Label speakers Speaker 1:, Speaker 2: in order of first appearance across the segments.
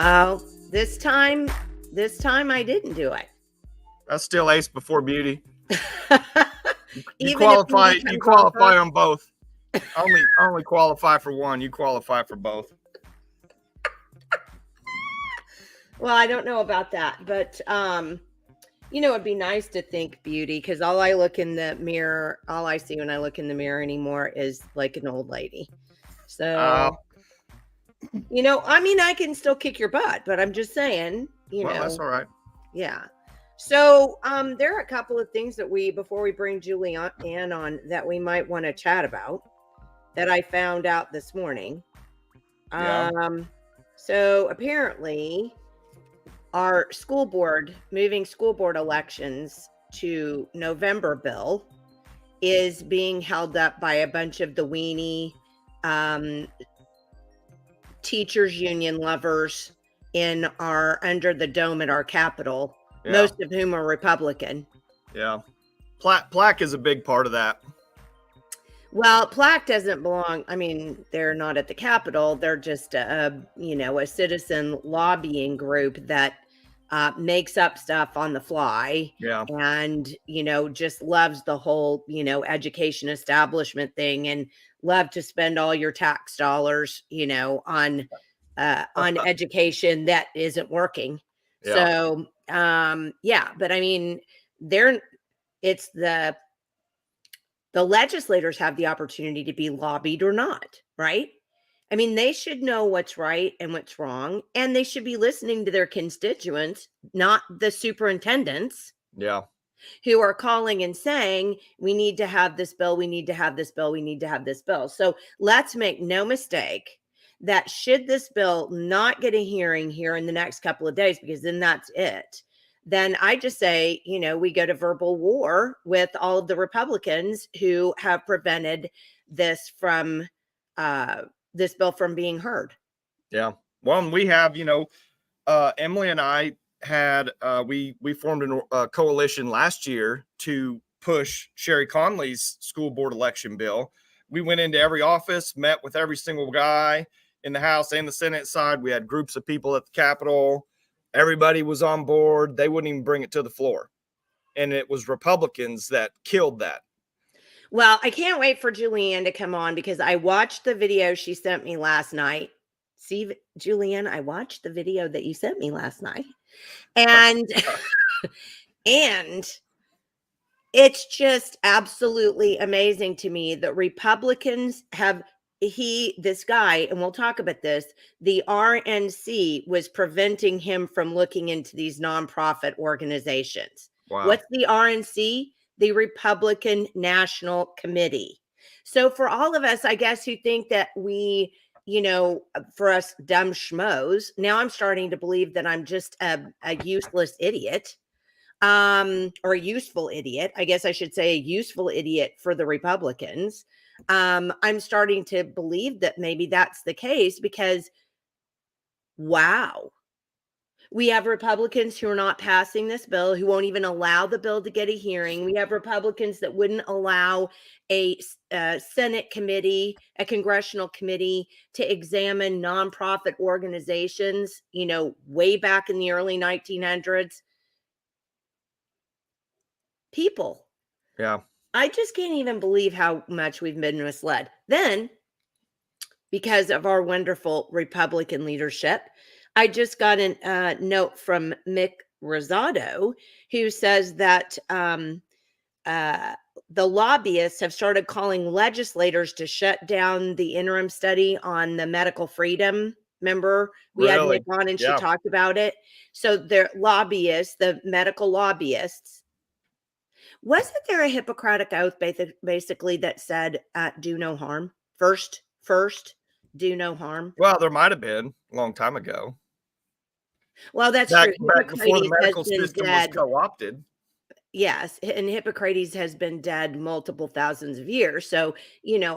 Speaker 1: Oh, this time I didn't do it.
Speaker 2: That's still ace before beauty. You
Speaker 1: Even if
Speaker 2: qualify.
Speaker 1: beauty
Speaker 2: You
Speaker 1: comes on
Speaker 2: qualify
Speaker 1: first.
Speaker 2: on both. Only qualify for one. You qualify for both.
Speaker 1: Well, I don't know about that, but it'd be nice to think beauty, because all I look in the mirror, all I see when I look in the mirror anymore is like an old lady. So, I can still kick your butt, but I'm just saying,
Speaker 2: That's all right.
Speaker 1: Yeah. So, there are a couple of things that before we bring Julianne on, that we might want to chat about that I found out this morning.
Speaker 2: Yeah.
Speaker 1: So apparently our moving school board elections to November bill is being held up by a bunch of the weenie teachers union lovers under the dome at our Capitol, most of whom are Republican.
Speaker 2: Yeah. Plaque is a big part of that.
Speaker 1: Well, Plaque doesn't belong. I mean, they're not at the Capitol. They're just a citizen lobbying group that makes up stuff on the fly.
Speaker 2: Yeah.
Speaker 1: And, just loves the whole, education establishment thing, and love to spend all your tax dollars, on education that isn't working.
Speaker 2: Yeah.
Speaker 1: So, but I mean, the legislators have the opportunity to be lobbied or not, right? I mean, they should know what's right and what's wrong, and they should be listening to their constituents, not the superintendents.
Speaker 2: Yeah.
Speaker 1: Who are calling and saying, we need to have this bill, we need to have this bill, we need to have this bill. So let's make no mistake that should this bill not get a hearing here in the next couple of days, because then that's it, then I just say, we go to verbal war with all of the Republicans who have prevented this bill from being heard.
Speaker 2: Yeah. Well, we have, Emily and I had, we formed a coalition last year to push Sherry Conley's school board election bill. We went into every office, met with every single guy in the House and the Senate side. We had groups of people at the Capitol. Everybody was on board. They wouldn't even bring it to the floor. And it was Republicans that killed that.
Speaker 1: Well, I can't wait for Julianne to come on, because I watched the video she sent me last night. See, Julianne, I watched the video that you sent me last night. And, and it's just absolutely amazing to me that Republicans have, this guy, and we'll talk about this, the RNC was preventing him from looking into these nonprofit organizations.
Speaker 2: Wow.
Speaker 1: What's the RNC? The Republican National Committee. So for all of us, I guess, who think that we, for us dumb schmoes, now I'm starting to believe that I'm just a useless idiot, or a useful idiot. I guess I should say a useful idiot for the Republicans. I'm starting to believe that maybe that's the case because, wow, we have Republicans who are not passing this bill, who won't even allow the bill to get a hearing. We have Republicans that wouldn't allow a Senate committee, a congressional committee to examine nonprofit organizations, way back in the early 1900s. People.
Speaker 2: Yeah.
Speaker 1: I just can't even believe how much we've been misled. Then, because of our wonderful Republican leadership, I just got a note from Mick Rosado, who says that the lobbyists have started calling legislators to shut down the interim study on the medical freedom. Remember, we had
Speaker 2: Really?
Speaker 1: Nick on and she
Speaker 2: Yeah.
Speaker 1: talked about it. So their lobbyists, the medical lobbyists, wasn't there a Hippocratic oath basically that said, do no harm? First, do no harm.
Speaker 2: Well, there might have been a long time ago.
Speaker 1: Well, that's
Speaker 2: Back
Speaker 1: true.
Speaker 2: before the
Speaker 1: Hippocrates has
Speaker 2: medical
Speaker 1: been
Speaker 2: system was
Speaker 1: dead.
Speaker 2: co-opted.
Speaker 1: Yes, and Hippocrates has been dead multiple thousands of years. So,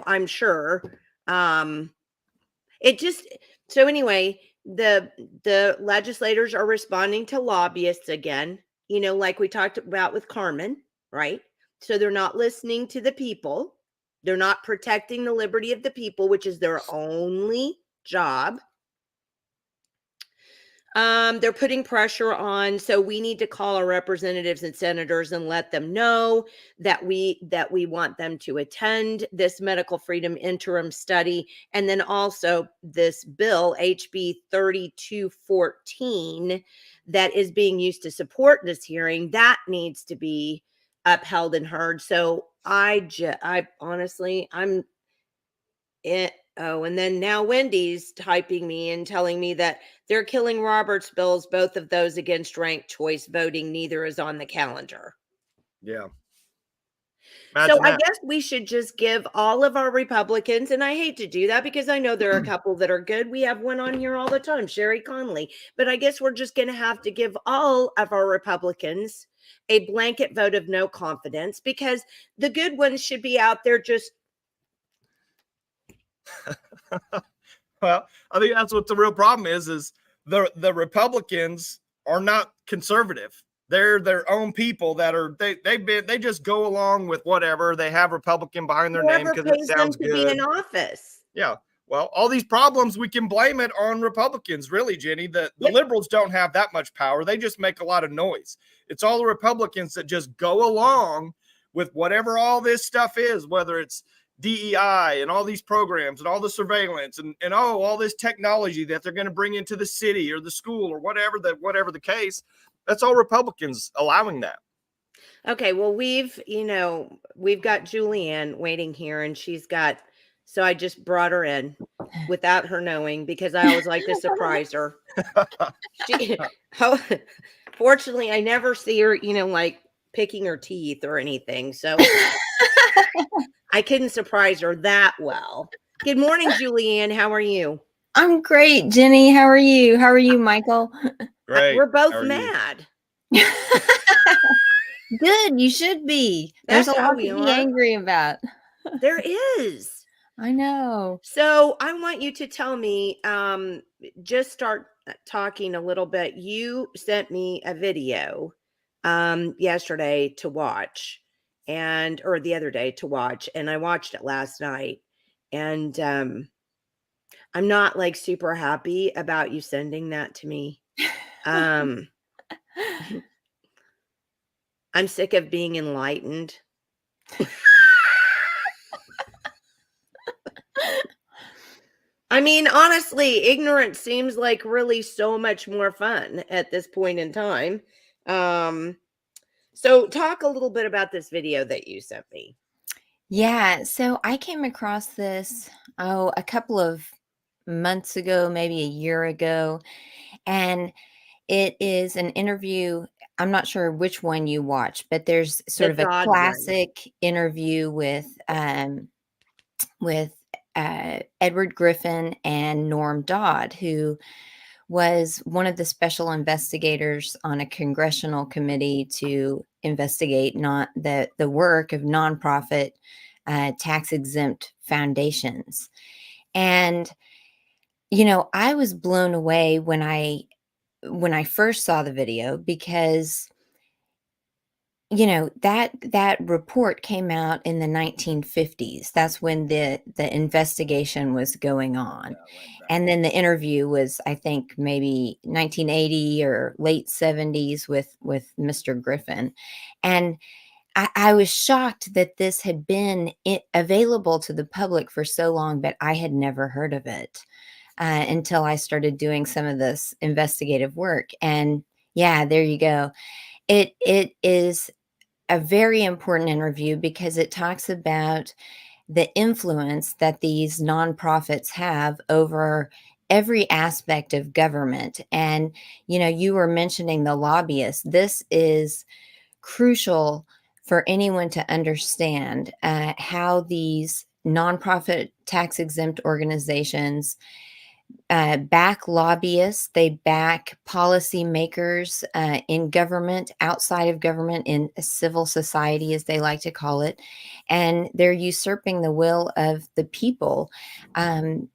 Speaker 1: I'm sure. It just so anyway, the legislators are responding to lobbyists again, like we talked about with Carmen, right? So they're not listening to the people. They're not protecting the liberty of the people, which is their only job. They're putting pressure on, so we need to call our representatives and senators and let them know that we want them to attend this medical freedom interim study. And then also this bill, HB 3214, that is being used to support this hearing, that needs to be upheld and heard. So I honestly, I'm it. Oh, and then now Wendy's typing me and telling me that they're killing Roberts bills, both of those against ranked choice voting. Neither is on the calendar.
Speaker 2: Yeah.
Speaker 1: So
Speaker 2: Imagine
Speaker 1: I
Speaker 2: that.
Speaker 1: guess we should just give all of our Republicans, and I hate to do that because I know there are a couple that are good. We have one on here all the time, Sherry Conley. But I guess we're just going to have to give all of our Republicans a blanket vote of no confidence because the good ones should be out there just.
Speaker 2: Well, I think that's what the real problem is the Republicans are not conservative. They're their own people that are they just go along with whatever. They have Republican behind their name
Speaker 1: Whoever
Speaker 2: because it
Speaker 1: pays them
Speaker 2: sounds
Speaker 1: to be in
Speaker 2: good.
Speaker 1: office.
Speaker 2: Yeah. Well, all these problems we can blame it on Republicans, really, Jenny. The
Speaker 1: Yep.
Speaker 2: liberals don't have that much power. They just make a lot of noise. It's all the Republicans that just go along with whatever all this stuff is, whether it's DEI and all these programs and all the surveillance and all this technology that they're going to bring into the city or the school or whatever the case. That's all Republicans allowing that.
Speaker 1: Okay, well, we've got Julianne waiting here, and so I just brought her in without her knowing because I always like to surprise her. Fortunately, I never see her, like picking her teeth or anything. So I couldn't surprise her that well. Good morning, Julianne. How are you?
Speaker 3: I'm great, Jenny. How are you? How are you, Michael?
Speaker 2: Great.
Speaker 1: We're both mad.
Speaker 3: Good. You should be. There's
Speaker 1: That's
Speaker 3: a
Speaker 1: how
Speaker 3: lot
Speaker 1: we
Speaker 3: to
Speaker 1: are.
Speaker 3: be angry about.
Speaker 1: There is.
Speaker 3: I know.
Speaker 1: So I want you to tell me, just start talking a little bit. You sent me a video yesterday to watch or the other day to watch, and I watched it last night. And I'm not like super happy about you sending that to me. I'm sick of being enlightened. I mean, honestly, ignorance seems like really so much more fun at this point in time. So talk a little bit about this video that you sent me.
Speaker 3: Yeah. So I came across this, a couple of months ago, maybe a year ago. And it is an interview. I'm not sure which one you watch, but there's sort of a
Speaker 1: Dodd one.
Speaker 3: classic interview with Edward Griffin and Norm Dodd, who was one of the special investigators on a congressional committee to investigate not the work of nonprofit tax exempt foundations. And, I was blown away when I first saw the video, because that report came out in the 1950s. That's when the investigation was going on.
Speaker 2: Yeah, right back.
Speaker 3: And then the interview was, I think, maybe 1980 or late 70s with Mr. Griffin. And I was shocked that this had been available to the public for so long, but I had never heard of it until I started doing some of this investigative work. And yeah, there you go. It is a very important interview because it talks about the influence that these nonprofits have over every aspect of government. And, you were mentioning the lobbyists. This is crucial for anyone to understand how these nonprofit tax exempt organizations back lobbyists, they back policymakers in government, outside of government, in civil society, as they like to call it, and they're usurping the will of the people. And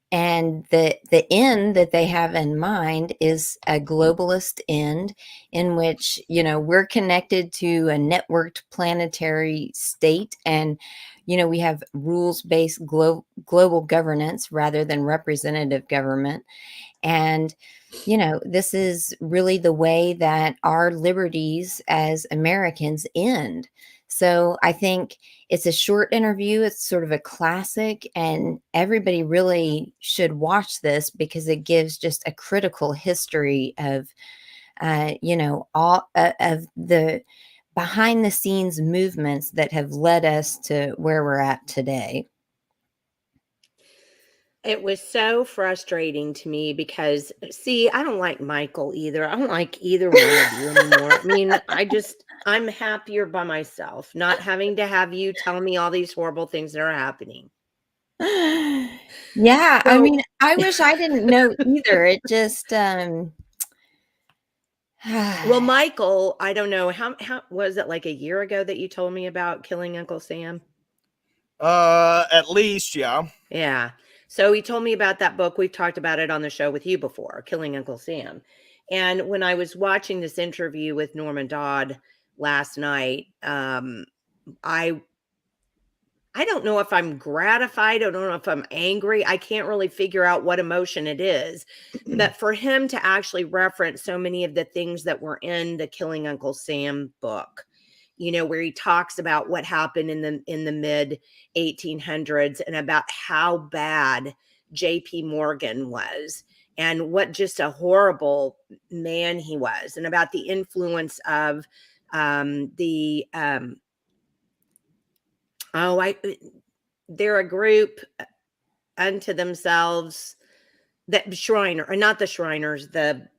Speaker 3: the end that they have in mind is a globalist end, in which we're connected to a networked planetary state, and we have rules-based global governance rather than representative government. And, this is really the way that our liberties as Americans end. So I think it's a short interview. It's sort of a classic, and everybody really should watch this because it gives just a critical history of, all of the behind the scenes movements that have led us to where we're at today.
Speaker 1: It was so frustrating to me because, see, I don't like Michael either. I don't like either one of you anymore. I mean, I'm happier by myself, not having to have you tell me all these horrible things that are happening.
Speaker 3: Yeah, I
Speaker 1: So,
Speaker 3: mean, I wish I didn't know either. It just
Speaker 1: well, Michael, I don't know how was it, like a year ago that you told me about killing Uncle Sam?
Speaker 2: At least, yeah.
Speaker 1: Yeah. So he told me about that book. We've talked about it on the show with you before, Killing Uncle Sam. And when I was watching this interview with Norman Dodd last night, I don't know if I'm gratified. I don't know if I'm angry. I can't really figure out what emotion it is. But for him to actually reference so many of the things that were in the Killing Uncle Sam book, where he talks about what happened in the mid 1800s and about how bad JP Morgan was and what just a horrible man he was, and about the influence of they're a group unto themselves, that Shriner, or not the Shriners, the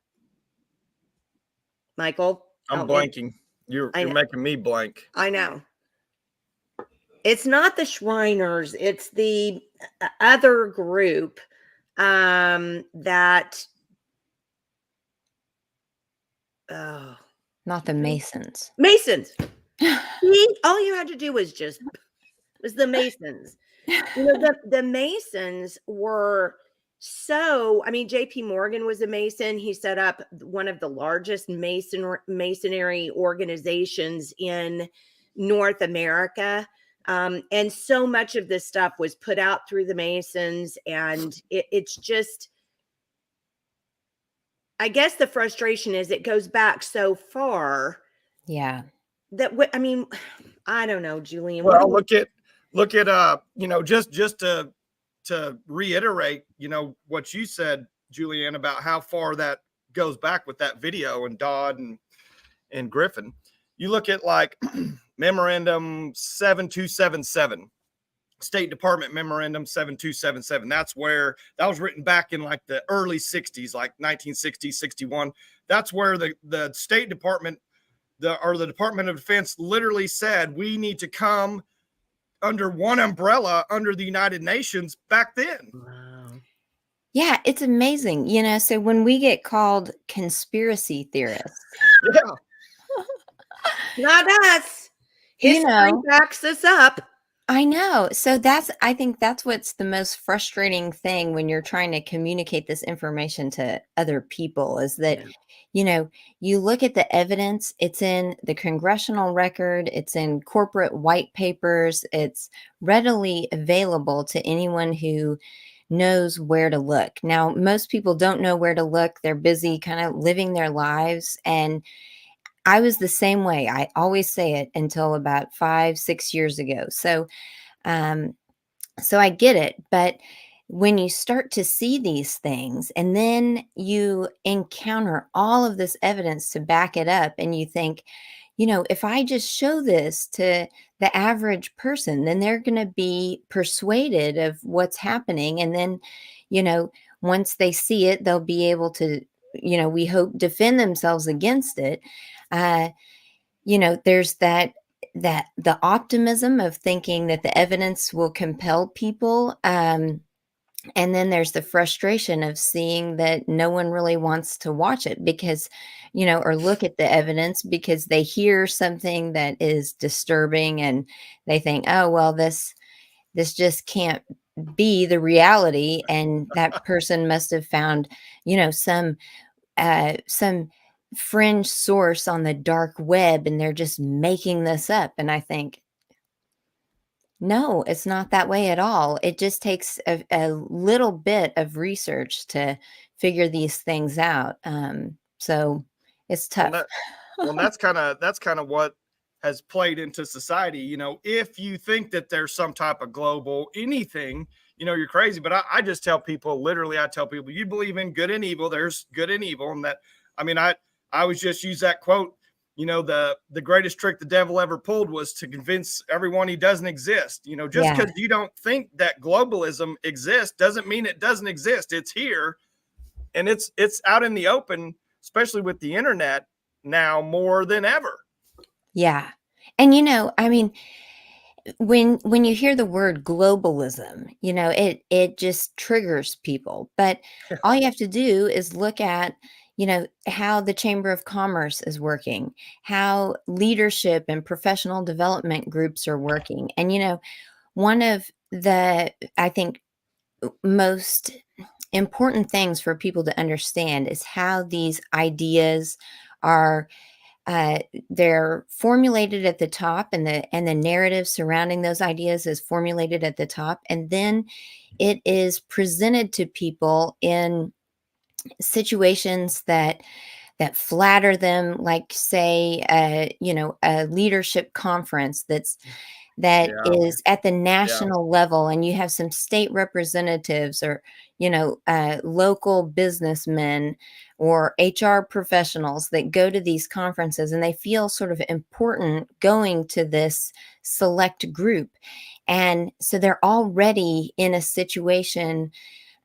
Speaker 1: Michael.
Speaker 2: I'm
Speaker 1: help me.
Speaker 2: blanking. You're
Speaker 1: I know.
Speaker 2: making me blank.
Speaker 1: I know. It's not the Shriners. It's the other group that. Oh,
Speaker 3: not the Masons.
Speaker 1: Masons. All you had to do was the Masons. The Masons were so, I mean, JP Morgan was a Mason. He set up one of the largest masonry organizations in North America. And so much of this stuff was put out through the Masons. And it's just, I guess the frustration is it goes back so far.
Speaker 3: Yeah.
Speaker 1: That, I mean, I don't know, Julian.
Speaker 2: Well, look at just to reiterate, what you said, Julianne, about how far that goes back with that video and Dodd and Griffin. You look at like memorandum 7277, State Department memorandum 7277. That was written back in like the early 60s, like 1960, 61. That's where the State Department, the Department of Defense literally said, we need to come under one umbrella under the United Nations back then.
Speaker 1: Wow.
Speaker 3: Yeah, it's amazing. So when we get called conspiracy theorists,
Speaker 1: not us. History backs us up.
Speaker 3: I know. So I think that's what's the most frustrating thing when you're trying to communicate this information to other people is that,
Speaker 1: Yeah.
Speaker 3: you know, you look at the evidence, it's in the congressional record, it's in corporate white papers, it's readily available to anyone who knows where to look. Now, most people don't know where to look. They're busy kind of living their lives. And I was the same way. I always say it until about 5, 6 years ago. Um, so I get it, but when you start to see these things and then you encounter all of this evidence to back it up, and you think, if I just show this to the average person, then they're going to be persuaded of what's happening. And then, you know, once they see it, they'll be able to, we hope defend themselves against it. Uh, there's that the optimism of thinking that the evidence will compel people, and then there's the frustration of seeing that no one really wants to watch it because or look at the evidence because they hear something that is disturbing, and they think, oh well, this just can't be the reality, and that person must have found some fringe source on the dark web, and they're just making this up. And I think, no, it's not that way at all. It just takes a little bit of research to figure these things out. So it's
Speaker 2: Well,
Speaker 3: tough.
Speaker 2: that's kind of what has played into society. If you think that there's some type of global anything, you're crazy. But I just tell people, literally, I tell people, you believe in good and evil. There's good and evil, and that. I mean, I always just use that quote. The greatest trick the devil ever pulled was to convince everyone he doesn't exist. Just
Speaker 3: Yeah.
Speaker 2: because you don't think that globalism exists doesn't mean it doesn't exist. It's here, and it's out in the open, especially with the internet now more than ever.
Speaker 3: Yeah. And I mean, when you hear the word globalism, it just triggers people. But all you have to do is look at, how the Chamber of Commerce is working, how leadership and professional development groups are working. And one of the, I think, most important things for people to understand is how these ideas are uh, they're formulated at the top, and the narrative surrounding those ideas is formulated at the top, and then it is presented to people in situations that flatter them, like, say, a leadership conference that
Speaker 2: Yeah,
Speaker 3: is at the
Speaker 2: yeah,
Speaker 3: national level, and you have some state representatives, or local businessmen or HR professionals that go to these conferences, and they feel sort of important going to this select group. And so they're already in a situation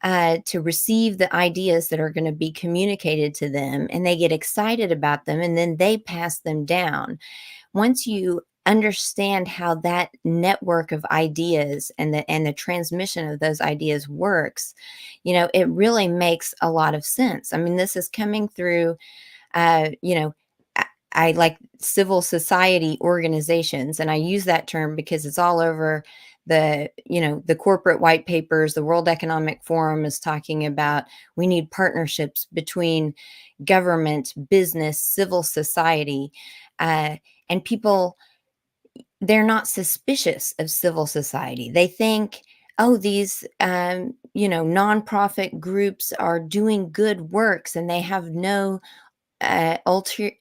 Speaker 3: to receive the ideas that are going to be communicated to them, and they get excited about them, and then they pass them down. Once you understand how that network of ideas and the transmission of those ideas works, it really makes a lot of sense. I mean, this is coming through, uh, you know, I like civil society organizations, and I use that term because it's all over the corporate white papers. The World Economic Forum is talking about we need partnerships between government, business, civil society, uh, and people, they're not suspicious of civil society. They think, oh, these nonprofit groups are doing good works, and they have no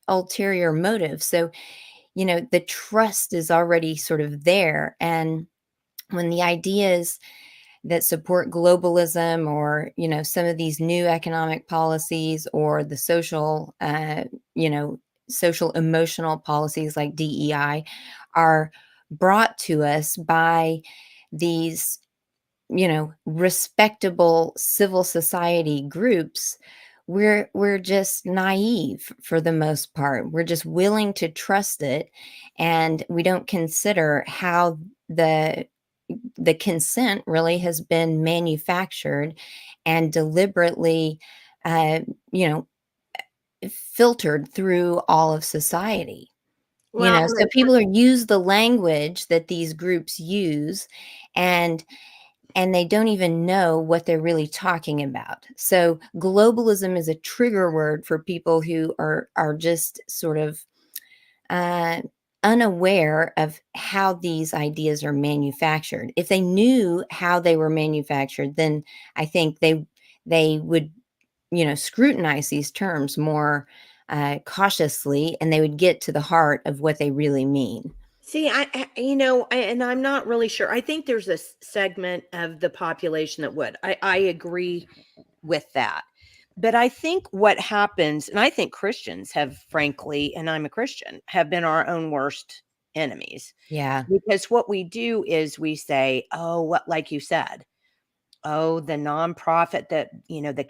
Speaker 3: ulterior motive. So the trust is already sort of there. And when the ideas that support globalism, or some of these new economic policies, or the you know social emotional policies like DEI, are brought to us by these respectable civil society groups, we're just naive for the most part. We're just willing to trust it, and we don't consider how the consent really has been manufactured and deliberately uh, you know filtered through all of society.
Speaker 1: Well,
Speaker 3: So people use the language that these groups use, and they don't even know what they're really talking about. So globalism is a trigger word for people who are just sort of uh, unaware of how these ideas are manufactured. If they knew how they were manufactured, then I think they would, scrutinize these terms more cautiously, and they would get to the heart of what they really mean.
Speaker 1: see, and I'm not really sure. I think there's a segment of the population that would. I agree with that. But I think what happens, and I think Christians have, frankly, and I'm a Christian, have been our own worst enemies.
Speaker 3: Yeah.
Speaker 1: Because what we do is we say, oh, what, like you said, oh, the nonprofit that, the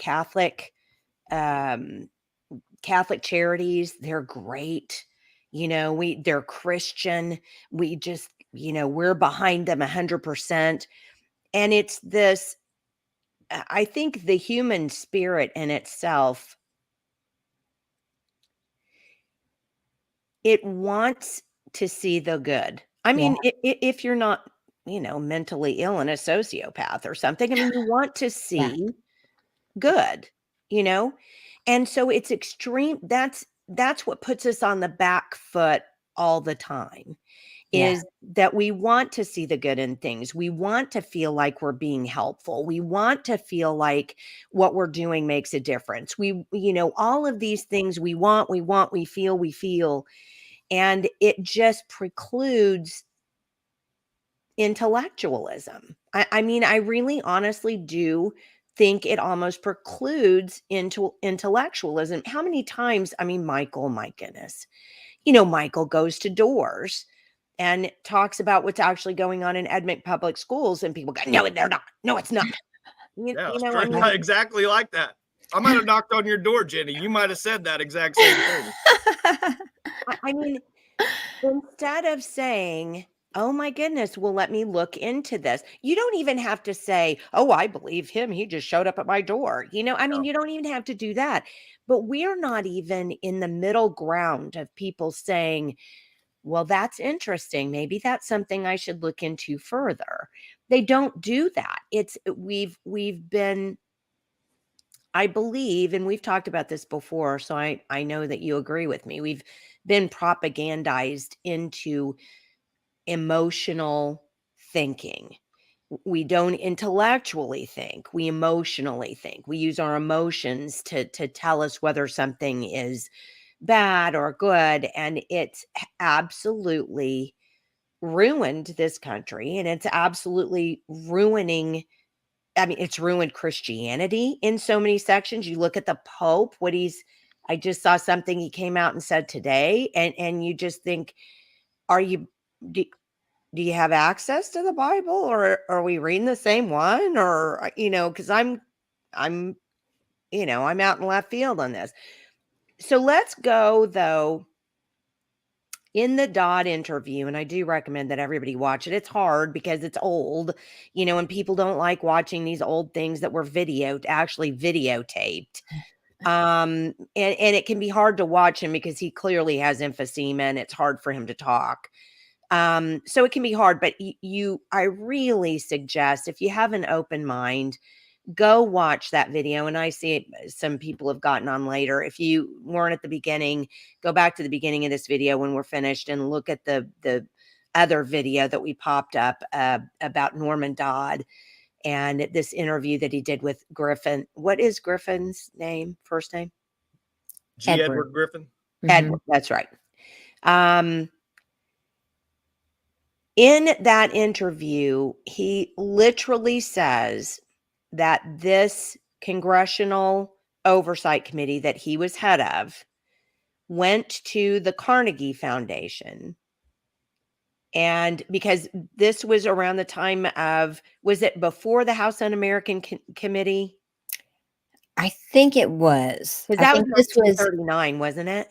Speaker 1: um, Catholic charities, they're great. They're Christian. We just, we're behind them 100%. And it's this, I think the human spirit in itself, it wants to see the good. I
Speaker 3: Yeah.
Speaker 1: mean, if you're not, mentally ill and a sociopath or something, I mean, you want to
Speaker 3: Yeah.
Speaker 1: see good, you know? And so it's extreme. That's what puts us on the back foot all the time,
Speaker 3: Yeah.
Speaker 1: is that we want to see the good in things. We want to feel like we're being helpful. We want to feel like what we're doing makes a difference. All of these things we want, we feel, and it just precludes intellectualism. I mean, I really honestly do think it almost precludes into intellectualism. How many times, I mean, Michael, my goodness, Michael goes to doors and talks about what's actually going on in Edmond public schools, and people go, no, they're not. No, it's not.
Speaker 2: Yeah,
Speaker 1: I mean,
Speaker 2: exactly like that. I might have knocked on your door, Jenny. You might have said that exact same thing.
Speaker 1: I mean, instead of saying, oh my goodness, well, let me look into this. You don't even have to say, oh, I believe him. He just showed up at my door. I mean,
Speaker 2: Yeah.
Speaker 1: you don't even have to do that. But we're not even in the middle ground of people saying, well, that's interesting. Maybe that's something I should look into further. They don't do that. We've been, I believe, and we've talked about this before, so I know that you agree with me. We've been propagandized into emotional thinking. We don't intellectually think, we emotionally think. We use our emotions to tell us whether something is bad or good, and it's absolutely ruined this country, and it's absolutely ruining, I mean, it's ruined Christianity in so many sections. You look at the Pope, I just saw something he came out and said today, and you just think, are you do, do you have access to the Bible, or are we reading the same one? Or, because I'm, I'm out in left field on this. So let's go though in the Dodd interview. And I do recommend that everybody watch it. It's hard because it's old, and people don't like watching these old things that were actually videotaped. And it can be hard to watch him because he clearly has emphysema and it's hard for him to talk. So it can be hard, but I really suggest, if you have an open mind, go watch that video. And I see some people have gotten on later. If you weren't at the beginning, go back to the beginning of this video when we're finished and look at the other video that we popped up about Norman Dodd and this interview that he did with Griffin. What is Griffin's name? First name?
Speaker 2: G. Edward Griffin.
Speaker 1: Edward. That's right. In that interview, he literally says that this congressional oversight committee that he was head of went to the Carnegie Foundation. And because this was around the time of, was it before the House Un-American Committee?
Speaker 3: I think it was.
Speaker 1: Because that was 1939, wasn't it?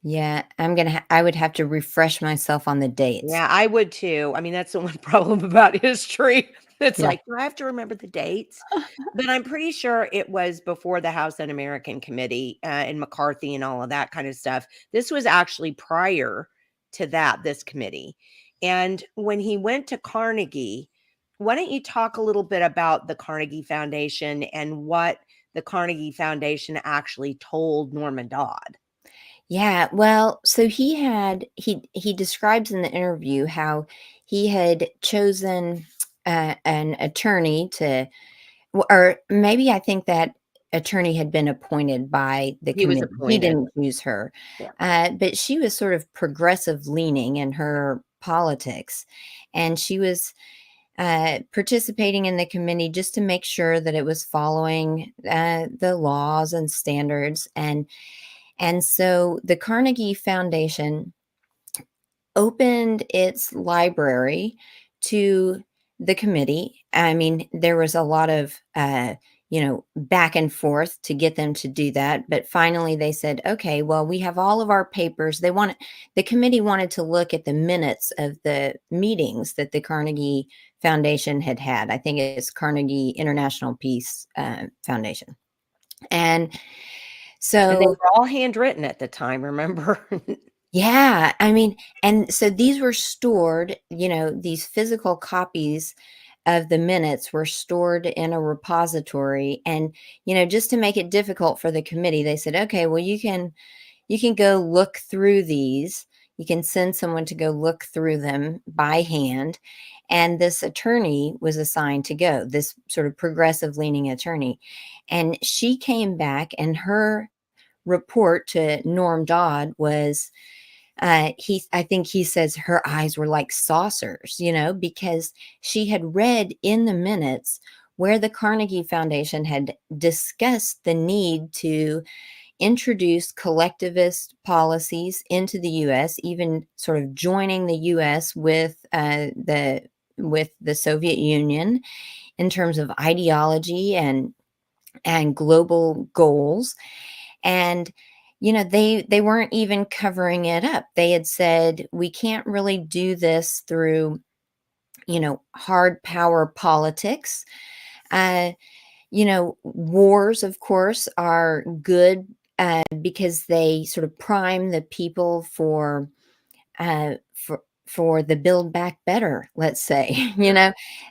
Speaker 3: Yeah, I would have to refresh myself on the dates.
Speaker 1: Yeah, I would too. I mean, that's the one problem about history. It's
Speaker 3: Yeah.
Speaker 1: like, do I have to remember the dates? But I'm pretty sure it was before the House Un-American Committee, and McCarthy and all of that kind of stuff. This was actually prior to that, this committee. And when he went to Carnegie, why don't you talk a little bit about the Carnegie Foundation and what the Carnegie Foundation actually told Norman Dodd?
Speaker 3: Yeah, well, so he describes in the interview how he had chosen an attorney to, or maybe I think that attorney had been appointed by the
Speaker 1: He was
Speaker 3: committee. He
Speaker 1: appointed.
Speaker 3: didn't choose her,
Speaker 1: Yeah.
Speaker 3: but she was sort of progressive leaning in her politics, and she was participating in the committee just to make sure that it was following the laws and standards. And so the Carnegie Foundation opened its library to the committee. I mean, there was a lot of, back and forth to get them to do that. But finally, they said, okay, well, we have all of our papers. The committee wanted to look at the minutes of the meetings that the Carnegie Foundation had had. I think it's Carnegie International Peace Foundation. And
Speaker 1: And they
Speaker 3: so
Speaker 1: were all handwritten at the time, remember?
Speaker 3: yeah, I mean, and so these were stored, these physical copies of the minutes were stored in a repository. And, just to make it difficult for the committee, they said, okay, well, you can go look through these. You can send someone to go look through them by hand. And this attorney was assigned to go, this sort of progressive leaning attorney. And she came back, and her report to Norm Dodd was, I think he says her eyes were like saucers, because she had read in the minutes where the Carnegie Foundation had discussed the need to introduce collectivist policies into the US, even sort of joining the US with the Soviet Union in terms of ideology and global goals. And they weren't even covering it up. They had said, we can't really do this through hard power politics. uh Wars, of course, are good because they sort of prime the people for the build back better, let's say.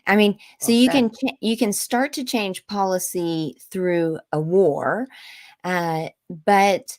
Speaker 3: I mean, so
Speaker 1: Well said.
Speaker 3: you can start to change policy through a war, but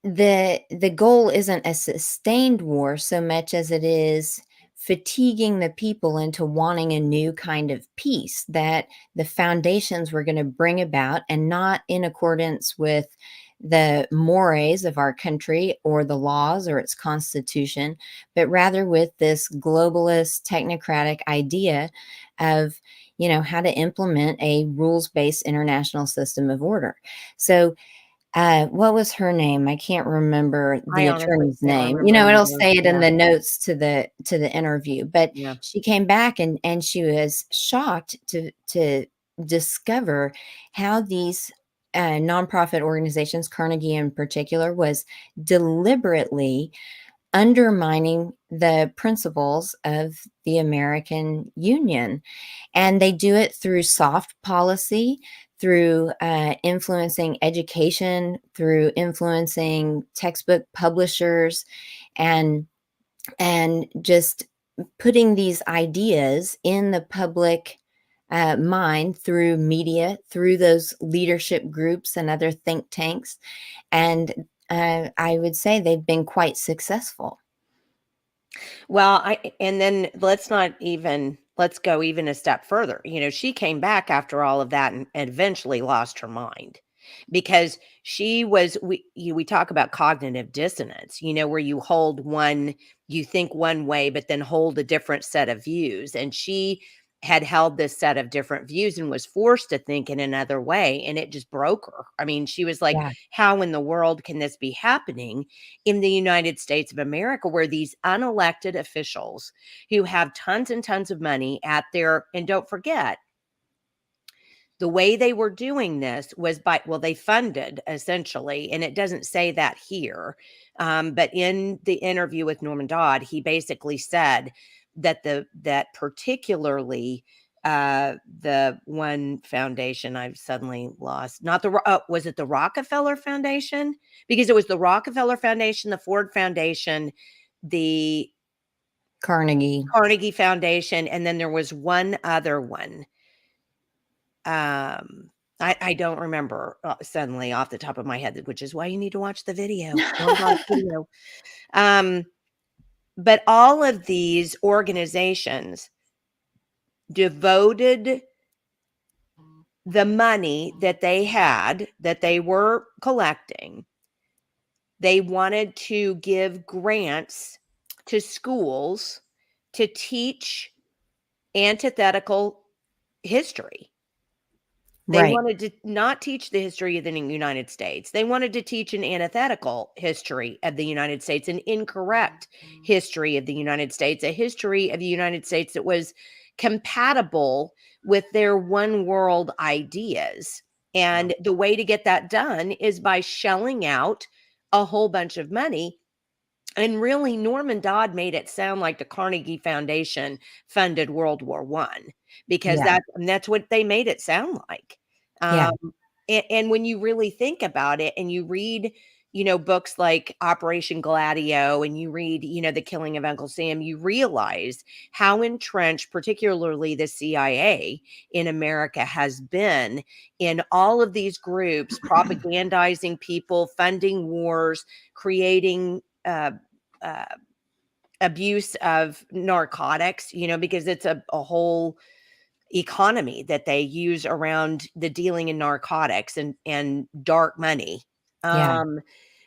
Speaker 3: the goal isn't a sustained war so much as it is fatiguing the people into wanting a new kind of peace that the foundations were going to bring about, and not in accordance with the mores of our country or the laws or its constitution, but rather with this globalist technocratic idea of how to implement a rules-based international system of order. So what was her name? I can't remember
Speaker 1: I
Speaker 3: the
Speaker 1: honestly
Speaker 3: attorney's
Speaker 1: can't
Speaker 3: name.
Speaker 1: remember
Speaker 3: It'll
Speaker 1: either.
Speaker 3: say it in
Speaker 1: Yeah,
Speaker 3: the notes to the interview. But
Speaker 1: yeah.
Speaker 3: she came back, and she was shocked to discover how these nonprofit organizations, Carnegie in particular, was deliberately undermining the principles of the American Union. And they do it through soft policy, through influencing education, through influencing textbook publishers, and just putting these ideas in the public mind through media, through those leadership groups and other think tanks. And I would say they've been quite successful.
Speaker 1: Well, and then let's go even a step further. She came back after all of that and eventually lost her mind because we talk about cognitive dissonance, where you think one way, but then hold a different set of views. And she had held this set of different views and was forced to think in another way. And it just broke her. I mean, she was like,
Speaker 3: Yeah.
Speaker 1: how in the world can this be happening in the United States of America, where these unelected officials who have tons and tons of money and don't forget, the way they were doing this was they funded essentially, and it doesn't say that here. But in the interview with Norman Dodd, he basically said that that particularly the one foundation I've suddenly lost, not the was it the Rockefeller Foundation? Because it was the Rockefeller Foundation, the Ford Foundation, the Carnegie Foundation, and then there was one other one. I don't remember suddenly off the top of my head, which is why you need to watch the video. But all of these organizations devoted the money that they had, that they were collecting. They wanted to give grants to schools to teach antithetical history. They wanted to not teach the history of the United States. They wanted to teach an antithetical history of the United States, an incorrect history of the United States, a history of the United States that was compatible with their one world ideas. And the way to get that done is by shelling out a whole bunch of money. And really, Norman Dodd made it sound like the Carnegie Foundation funded World War I, because that's what they made it sound like. And when you really think about it, and you read, books like Operation Gladio, and you read, The Killing of Uncle Sam, you realize how entrenched, particularly the CIA in America, has been in all of these groups, propagandizing people, funding wars, creating abuse of narcotics, because it's a whole economy that they use around the dealing in narcotics and dark money.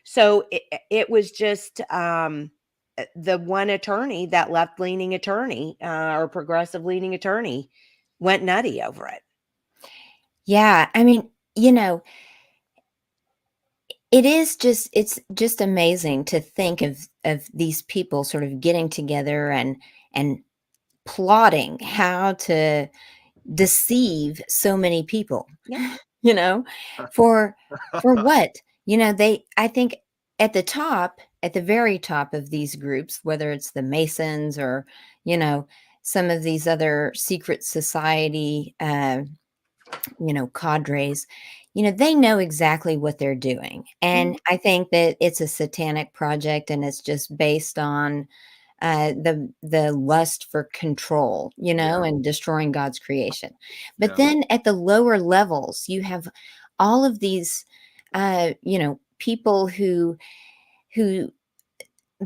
Speaker 1: So it was just the one attorney, that left-leaning attorney or progressive-leaning attorney, went nutty over it.
Speaker 3: Yeah, I mean, it's just amazing to think of these people sort of getting together and plotting how to deceive so many people. For what? I think at the very top of these groups, whether it's the Masons or some of these other secret society cadres, they know exactly what they're doing. And I think that it's a satanic project, and it's just based on the lust for control, and destroying God's creation. But then at the lower levels, you have all of these, people who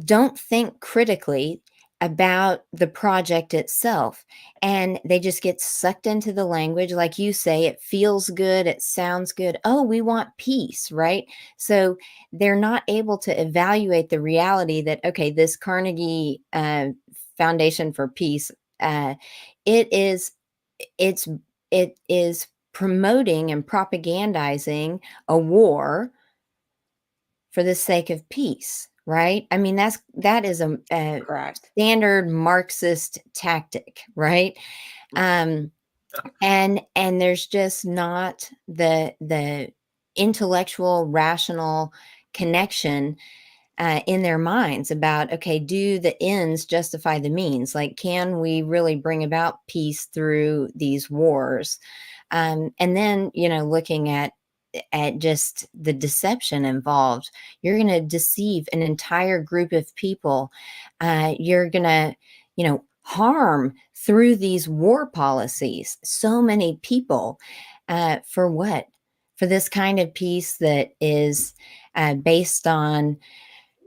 Speaker 3: don't think critically about the project itself, and they just get sucked into the language. Like you say, it feels good, it sounds good. Oh, we want peace, right? So they're not able to evaluate the reality that, okay, this Carnegie Foundation for Peace, it is promoting and propagandizing a war for the sake of peace. Right? I mean, that is a standard Marxist tactic, right? And there's just not the intellectual, rational connection in their minds about, okay, do the ends justify the means? Like, can we really bring about peace through these wars? And then, looking at just the deception involved. You're going to deceive an entire group of people. You're going to, harm through these war policies so many people. For what? For this kind of peace that is based on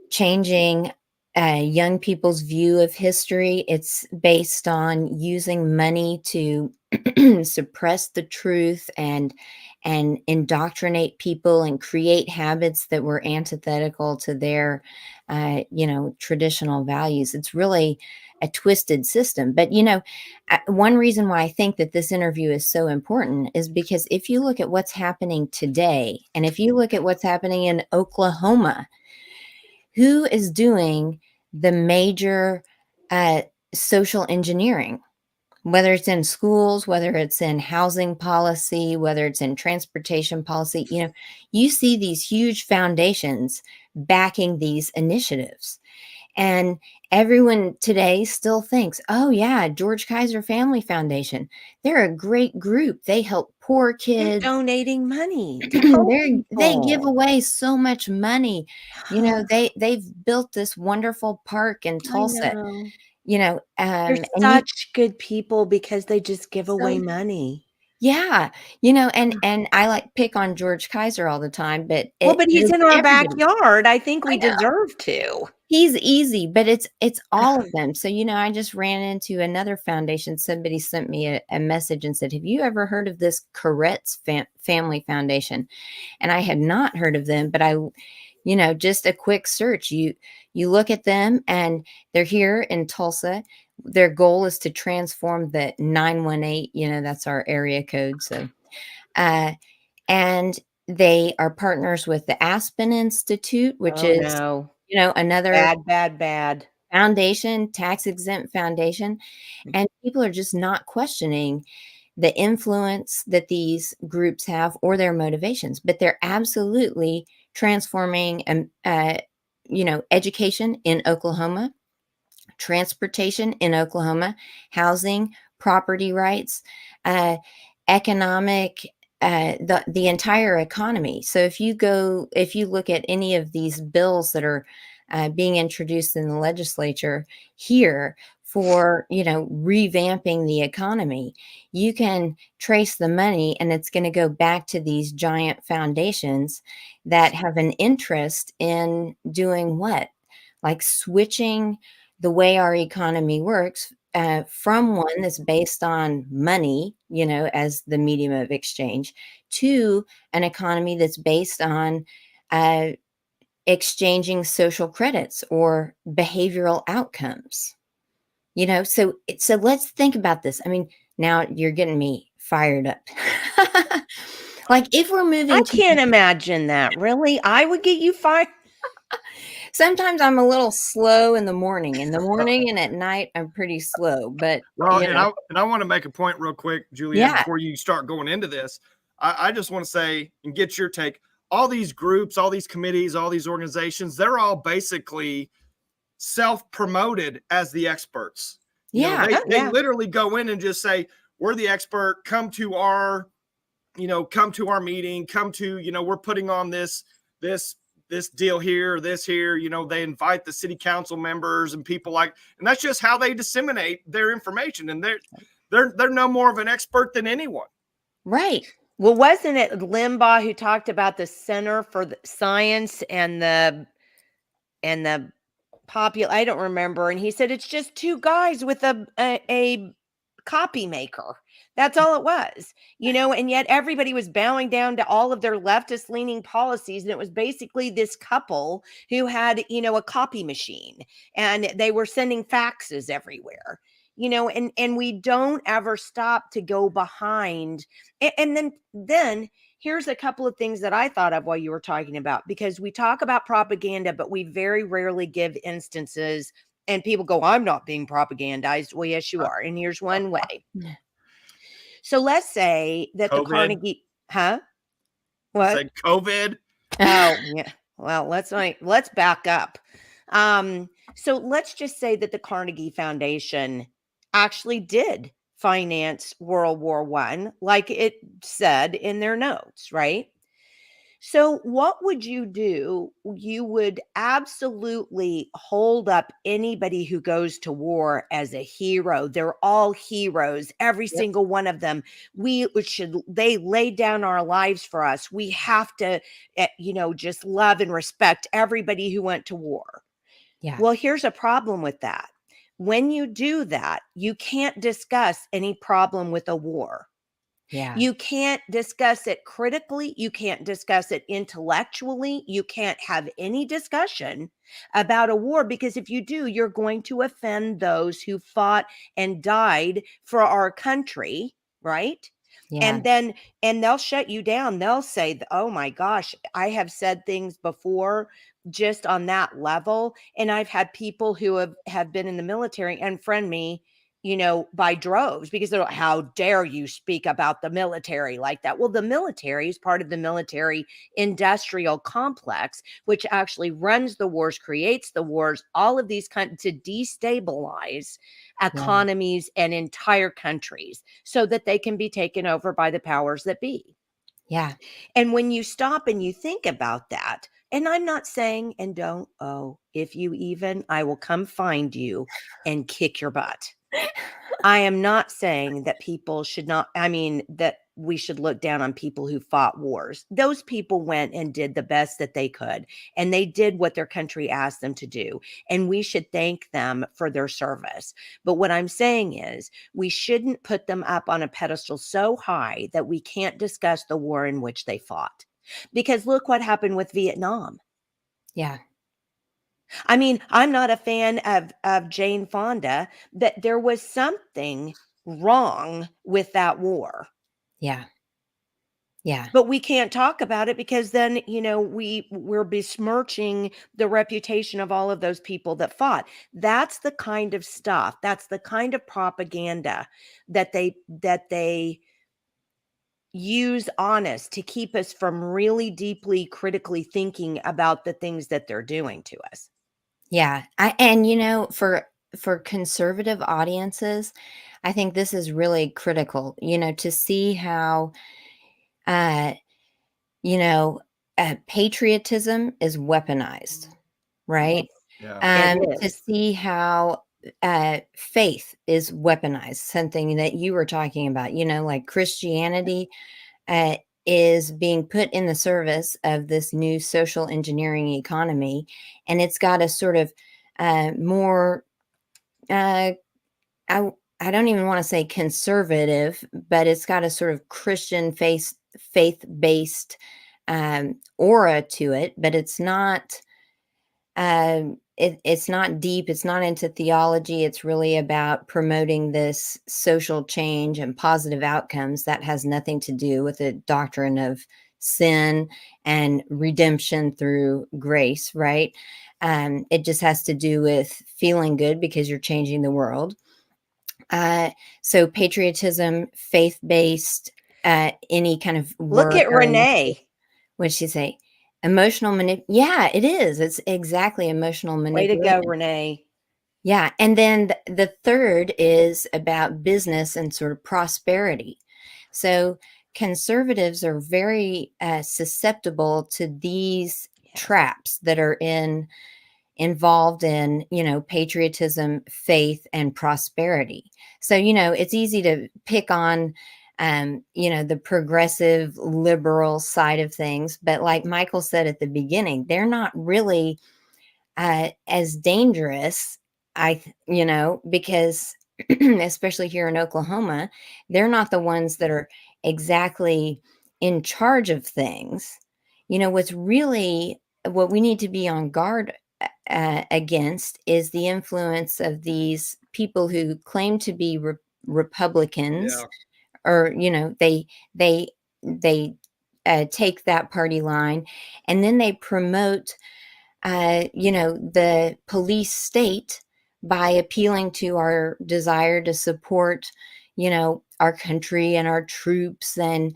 Speaker 3: changing young people's view of history. It's based on using money to suppress the truth and indoctrinate people and create habits that were antithetical to their traditional values. It's really a twisted system. But one reason why I think that this interview is so important is because if you look at what's happening today, and if you look at what's happening in Oklahoma, who is doing the major social engineering? whether it's in schools, whether it's in housing policy, whether it's in transportation policy, you see these huge foundations backing these initiatives. And everyone today still thinks, oh, yeah, George Keizer Family Foundation. They're a great group. They help poor
Speaker 1: They're
Speaker 3: kids.
Speaker 1: donating money to help
Speaker 3: They give
Speaker 1: people.
Speaker 3: away so much money. They've built this wonderful park in
Speaker 1: I
Speaker 3: Tulsa.
Speaker 1: know. They're
Speaker 3: And
Speaker 1: such good people because they just give away
Speaker 3: so
Speaker 1: money.
Speaker 3: yeah, and I like pick on George Keizer all the time, but
Speaker 1: Well,
Speaker 3: it
Speaker 1: but he's
Speaker 3: goes
Speaker 1: in
Speaker 3: to
Speaker 1: our
Speaker 3: everybody.
Speaker 1: backyard. I think
Speaker 3: I
Speaker 1: we
Speaker 3: know.
Speaker 1: deserve to.
Speaker 3: He's easy, but it's all of them. So, I just ran into another foundation. Somebody sent me a message and said, "Have you ever heard of this Koretz Family Foundation?" And I had not heard of them, but just a quick search. You look at them, and they're here in Tulsa. Their goal is to transform the 918. That's our area code. So, uh, and they are partners with the Aspen Institute, which
Speaker 1: Oh,
Speaker 3: is
Speaker 1: no.
Speaker 3: another
Speaker 1: Bad, bad, bad.
Speaker 3: foundation, tax exempt foundation, and people are just not questioning the influence that these groups have or their motivations, but they're absolutely transforming, education in Oklahoma, transportation in Oklahoma, housing, property rights, uh, economic, the entire economy. So if you look at any of these bills that are being introduced in the legislature here for revamping the economy, you can trace the money, and it's going to go back to these giant foundations that have an interest in doing what, like switching the way our economy works, from one that's based on money, as the medium of exchange, to an economy that's based on uh, exchanging social credits or behavioral outcomes. So let's think about this. I mean, now you're getting me fired up. Like, if we're
Speaker 1: I
Speaker 3: moving to,
Speaker 1: can't imagine that. Really? I would get you fired.
Speaker 3: sometimes I'm a little slow in the morning. In the morning and at night, I'm pretty slow. But
Speaker 2: Well, and I want to make a point real quick, Julianne,
Speaker 3: yeah,
Speaker 2: before you start going into this. I just want to say and get your take. All these groups, all these committees, all these organizations, they're all basically self-promoted as the experts.
Speaker 3: yeah,
Speaker 1: Oh,
Speaker 2: They
Speaker 1: yeah.
Speaker 2: literally go in and just say, "We're the expert. Come to our meeting. Come to, we're putting on this deal here, this here." They invite the city council members and people and that's just how they disseminate their information. And they're no more of an expert than anyone.
Speaker 3: right.
Speaker 1: Well, wasn't it Limbaugh who talked about the Center for the Science and the I don't remember, and he said it's just two guys with a copy maker. That's all it was, and yet everybody was bowing down to all of their leftist leaning policies. And it was basically this couple who had, a copy machine, and they were sending faxes everywhere, and we don't ever stop to go behind. And then here's a couple of things that I thought of while you were talking about, because we talk about propaganda, but we very rarely give instances, and people go, I'm not being propagandized. Well, yes, you are. And here's one way. So let's say that the
Speaker 2: COVID.
Speaker 1: Carnegie, huh?
Speaker 2: I
Speaker 1: What?
Speaker 2: said COVID.
Speaker 1: Oh, yeah. Well, let's back up. So let's just say that the Carnegie Foundation actually did finance World War I, like it said in their notes, right? So, what would you do? You would absolutely hold up anybody who goes to war as a hero. They're all heroes, every
Speaker 3: Yep.
Speaker 1: single one of them. They laid down our lives for us. We have to, just love and respect everybody who went to war.
Speaker 3: Yeah.
Speaker 1: Well, here's a problem with that. When you do that, you can't discuss any problem with a war.
Speaker 3: Yeah.
Speaker 1: You can't discuss it critically. You can't discuss it intellectually. You can't have any discussion about a war, because if you do, you're going to offend those who fought and died for our country, right?
Speaker 3: Yeah.
Speaker 1: And they'll shut you down. They'll say, oh my gosh, I have said things before just on that level. And I've had people who have been in the military unfriend me by droves, because they're like, how dare you speak about the military like that? Well, the military is part of the military industrial complex, which actually runs the wars, creates the wars, all of these to destabilize economies and entire countries so that they can be taken over by the powers that be.
Speaker 3: Yeah.
Speaker 1: And when you stop and you think about that, and I'm not saying, and don't, if you even, I will come find you and kick your butt. I am not saying that people should not, that we should look down on people who fought wars. Those people went and did the best that they could, and they did what their country asked them to do. And we should thank them for their service. But what I'm saying is, we shouldn't put them up on a pedestal so high that we can't discuss the war in which they fought. Because look what happened with Vietnam.
Speaker 3: Yeah.
Speaker 1: I'm not a fan of Jane Fonda, but there was something wrong with that war.
Speaker 3: Yeah. Yeah.
Speaker 1: But we can't talk about it because then, we're besmirching the reputation of all of those people that fought. That's the kind of stuff, that's the kind of propaganda that they use on us to keep us from really deeply critically thinking about the things that they're doing to us.
Speaker 3: Yeah. For conservative audiences, I think this is really critical, to see how, patriotism is weaponized, right?
Speaker 2: Yeah.
Speaker 1: It
Speaker 3: To
Speaker 1: is.
Speaker 3: see how faith is weaponized, something that you were talking about, like Christianity uh, is being put in the service of this new social engineering economy. And it's got a sort of more, uh, I don't even want to say conservative, but it's got a sort of Christian faith-based aura to it, but it's not it's not deep, it's not into theology, it's really about promoting this social change and positive outcomes that has nothing to do with the doctrine of sin and redemption through grace, right? It just has to do with feeling good because you're changing the world. So patriotism, faith-based, any kind of
Speaker 1: Look
Speaker 3: work
Speaker 1: at
Speaker 3: or
Speaker 1: Renee.
Speaker 3: what'd she say? Emotional yeah, it is. It's exactly emotional
Speaker 1: Way to go,
Speaker 3: manipulation.
Speaker 1: Renee.
Speaker 3: Yeah, and then the third is about business and sort of prosperity. So conservatives are very susceptible to these
Speaker 1: Yes.
Speaker 3: traps that are involved in, patriotism, faith, and prosperity. So, it's easy to pick on, the progressive liberal side of things. But like Michael said at the beginning, they're not really as dangerous, because especially here in Oklahoma, they're not the ones that are exactly in charge of things. What we need to be on guard against is the influence of these people who claim to be Republicans,
Speaker 2: Yeah.
Speaker 3: or they take that party line, and then they promote the police state by appealing to our desire to support, our country and our troops and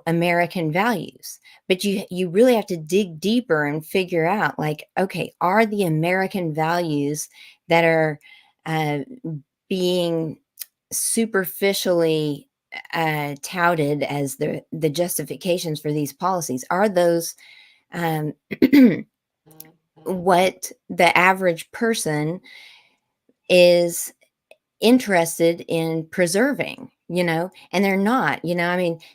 Speaker 3: American values. But you really have to dig deeper and figure out, like, okay, are the American values that are being superficially touted as the justifications for these policies, are those um, what the average person is interested in preserving, and they're not,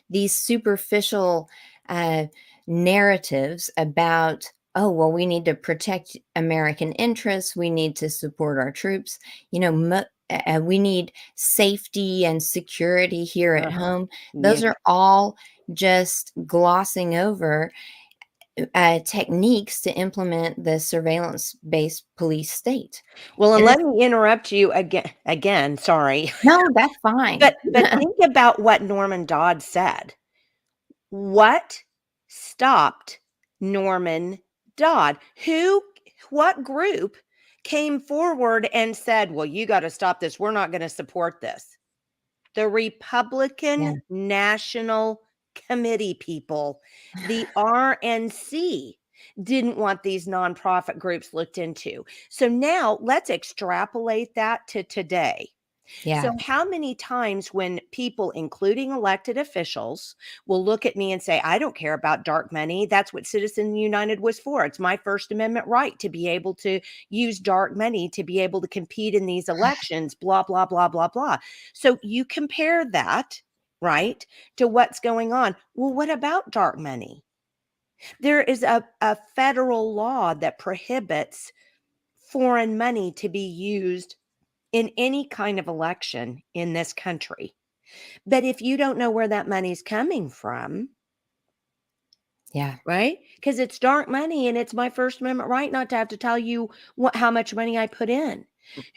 Speaker 3: these superficial uh, narratives about, oh, well, we need to protect American interests, we need to support our troops, we need safety and security here at home. Those
Speaker 1: Yeah.
Speaker 3: are all just glossing over techniques to implement the surveillance-based police state.
Speaker 1: Well, and
Speaker 3: And
Speaker 1: let me interrupt you again, sorry.
Speaker 3: no, that's fine.
Speaker 1: But think about what Norman Dodd said. What stopped Norman Dodd? What group came forward and said, well, you got to stop this. We're not going to support this. The Republican National Committee people, the RNC, didn't want these nonprofit groups looked into. So now let's extrapolate that to today.
Speaker 3: Yeah.
Speaker 1: So, how many times when people, including elected officials, will look at me and say, I don't care about dark money. That's what Citizen United was for. It's my First Amendment right to be able to use dark money to be able to compete in these elections, blah, blah, blah, blah, blah. So, you compare that, right, to what's going on. Well, what about dark money? There is a federal law that prohibits foreign money to be used in any kind of election in this country. But if you don't know where that money's coming from,
Speaker 3: Yeah.
Speaker 1: right? Because it's dark money and it's my First Amendment right not to have to tell you how much money I put in.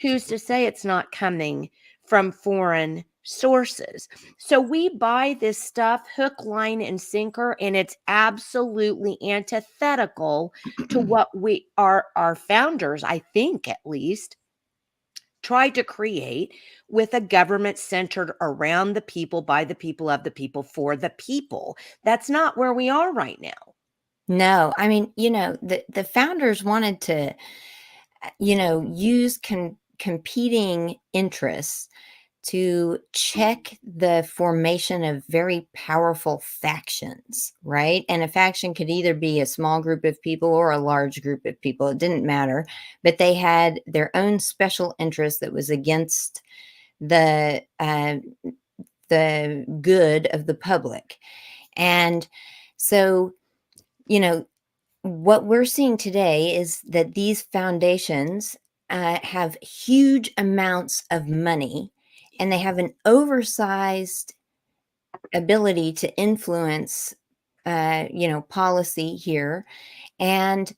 Speaker 1: Who's to say it's not coming from foreign sources? So we buy this stuff hook, line, and sinker, and it's absolutely antithetical to what our founders, I think at least, tried to create, with a government centered around the people, by the people, of the people, for the people. That's not where we are right now.
Speaker 3: No, I mean, the founders wanted to, use competing interests to check the formation of very powerful factions, right? And a faction could either be a small group of people or a large group of people. It didn't matter, but they had their own special interest that was against the good of the public. And so, what we're seeing today is that these foundations have huge amounts of money, and they have an oversized ability to influence, policy here, and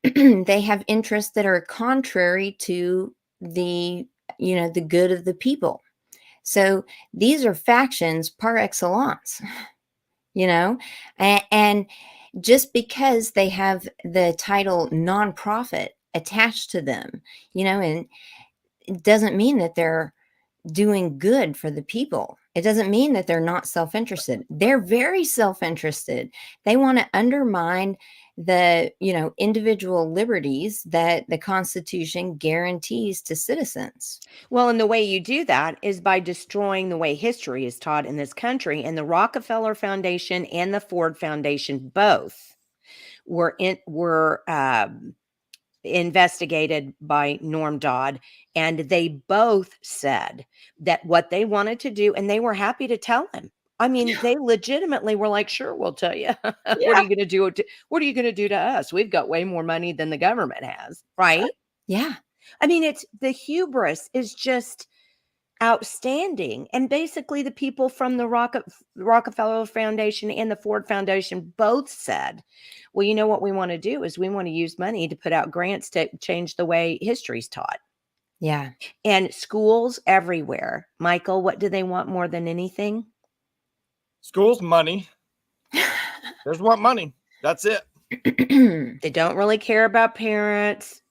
Speaker 3: they have interests that are contrary to the good of the people. So these are factions par excellence, and just because they have the title nonprofit attached to them, and it doesn't mean that they're doing good for the people. It doesn't mean that they're not self-interested. They're very self-interested. They want to undermine the, individual liberties that the Constitution guarantees to citizens.
Speaker 1: Well, and the way you do that is by destroying the way history is taught in this country. And the Rockefeller Foundation and the Ford Foundation both were investigated by Norm Dodd, and they both said that what they wanted to do, and they were happy to tell him. I mean, they legitimately were like, sure, we'll tell you. What are you going to do? What are you going to do to us? We've got way more money than the government has, right?
Speaker 3: Yeah.
Speaker 1: I mean, it's the hubris is just outstanding. And basically, the people from the Rockefeller Foundation and the Ford Foundation both said, well, you know what we want to do is we want to use money to put out grants to change the way history's taught.
Speaker 3: Yeah.
Speaker 1: And schools everywhere. Michael, what do they want more than anything?
Speaker 2: Schools, money. There's what money. That's it.
Speaker 1: They don't really care about parents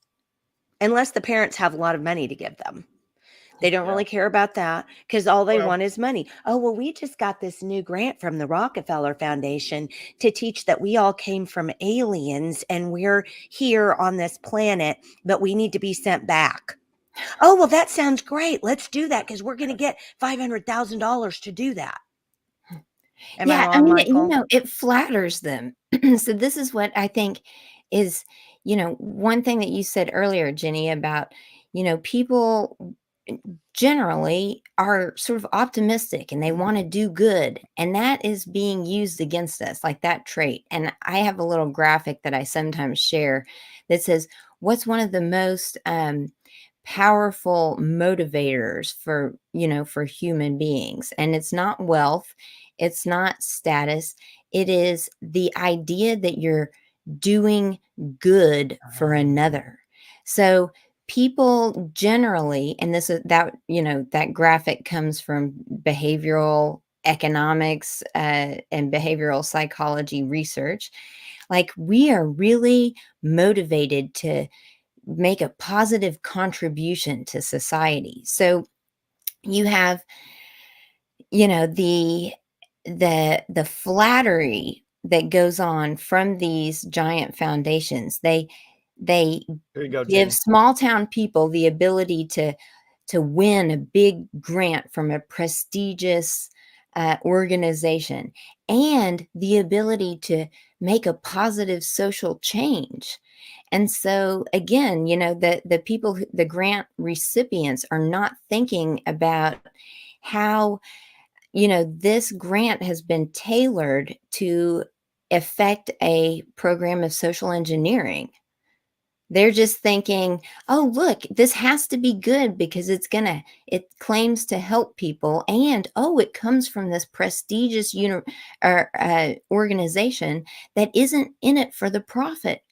Speaker 1: unless the parents have a lot of money to give them. They don't really care about that because all they want is money. Oh, well, we just got this new grant from the Rockefeller Foundation to teach that we all came from aliens and we're here on this planet, but we need to be sent back. Oh, well, that sounds great. Let's do that because we're going to get $500,000 to do that. Am I wrong, Michael?
Speaker 3: It flatters them. So this is what I think is, one thing that you said earlier, Jenny, about, people generally are sort of optimistic and they want to do good, and that is being used against us, like that trait. And I have a little graphic that I sometimes share that says, what's one of the most powerful motivators for human beings? And it's not wealth, it's not status, it is the idea that you're doing good for another. So people generally, and this is that graphic comes from behavioral economics and behavioral psychology research. Like, we are really motivated to make a positive contribution to society. So you have, the flattery that goes on from these giant foundations. They
Speaker 2: Here you go,
Speaker 3: give
Speaker 2: Jen.
Speaker 3: small town people the ability to win a big grant from a prestigious organization, and the ability to make a positive social change. And so again, the people, the grant recipients are not thinking about how, this grant has been tailored to affect a program of social engineering. They're just thinking, oh, look, this has to be good because it claims to help people. And, oh, it comes from this prestigious organization that isn't in it for the profit.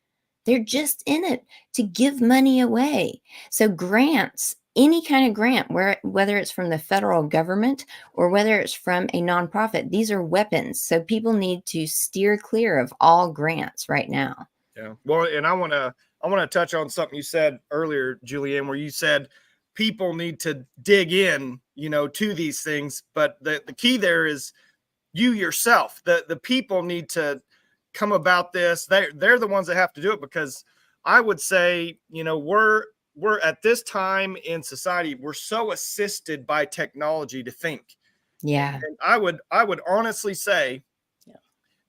Speaker 3: They're just in it to give money away. So grants, any kind of grant, whether it's from the federal government or whether it's from a nonprofit, these are weapons. So people need to steer clear of all grants right now.
Speaker 2: Yeah. Well, and I want to touch on something you said earlier, Julianne, where you said people need to dig in, to these things. But the key there is you yourself. The people need to come about this. They're the ones that have to do it, because I would say, we're at this time in society, we're so assisted by technology to think.
Speaker 3: Yeah.
Speaker 2: And I would honestly say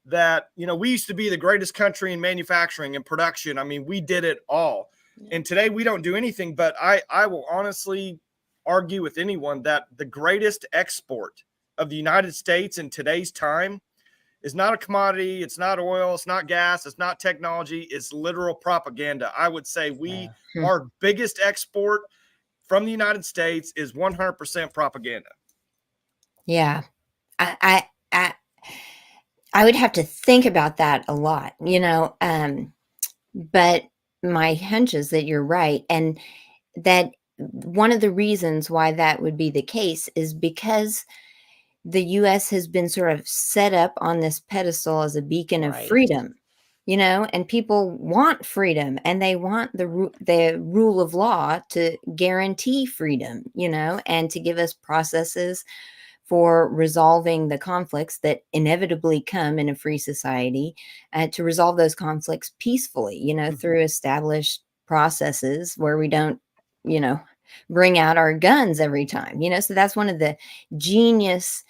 Speaker 2: that, we used to be the greatest country in manufacturing and production. I mean, we did it all. Yeah. And today we don't do anything, but I will honestly argue with anyone that the greatest export of the United States in today's time is not a commodity. It's not oil. It's not gas. It's not technology. It's literal propaganda. I would say our biggest export from the United States is 100% propaganda.
Speaker 3: Yeah. I would have to think about that a lot, but my hunch is that you're right. And that one of the reasons why that would be the case is because the US has been sort of set up on this pedestal as a beacon of freedom, and people want freedom, and they want the rule of law to guarantee freedom, and to give us processes for resolving the conflicts that inevitably come in a free society, to resolve those conflicts peacefully, through established processes where we don't, bring out our guns every time, so that's one of the genius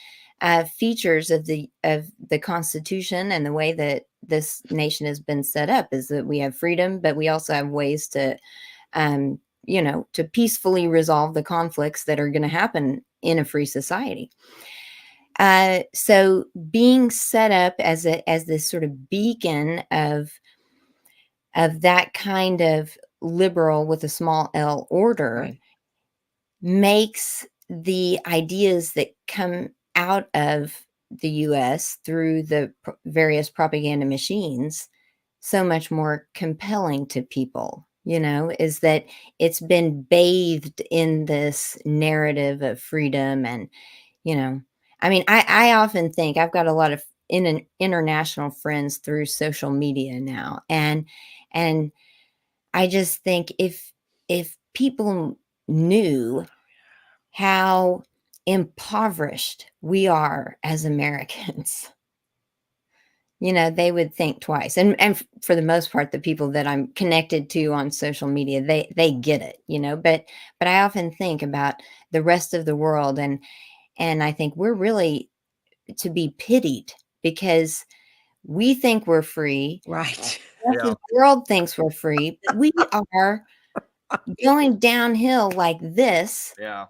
Speaker 3: features of the Constitution and the way that this nation has been set up, is that we have freedom, but we also have ways to, to peacefully resolve the conflicts that are going to happen in a free society. So being set up as this sort of beacon of that kind of liberal with a small L order makes the ideas that come out of the US through the various propaganda machines so much more compelling to people, is that it's been bathed in this narrative of freedom. And, I mean, I often think I've got a lot of international friends through social media now. And I just think if people knew how impoverished we are as Americans, they would think twice. And for the most part, the people that I'm connected to on social media, they get it, but I often think about the rest of the world, and I think we're really to be pitied, because we think we're free.
Speaker 1: Right.
Speaker 3: The world thinks we're free, but we are going downhill like this.
Speaker 2: Yeah.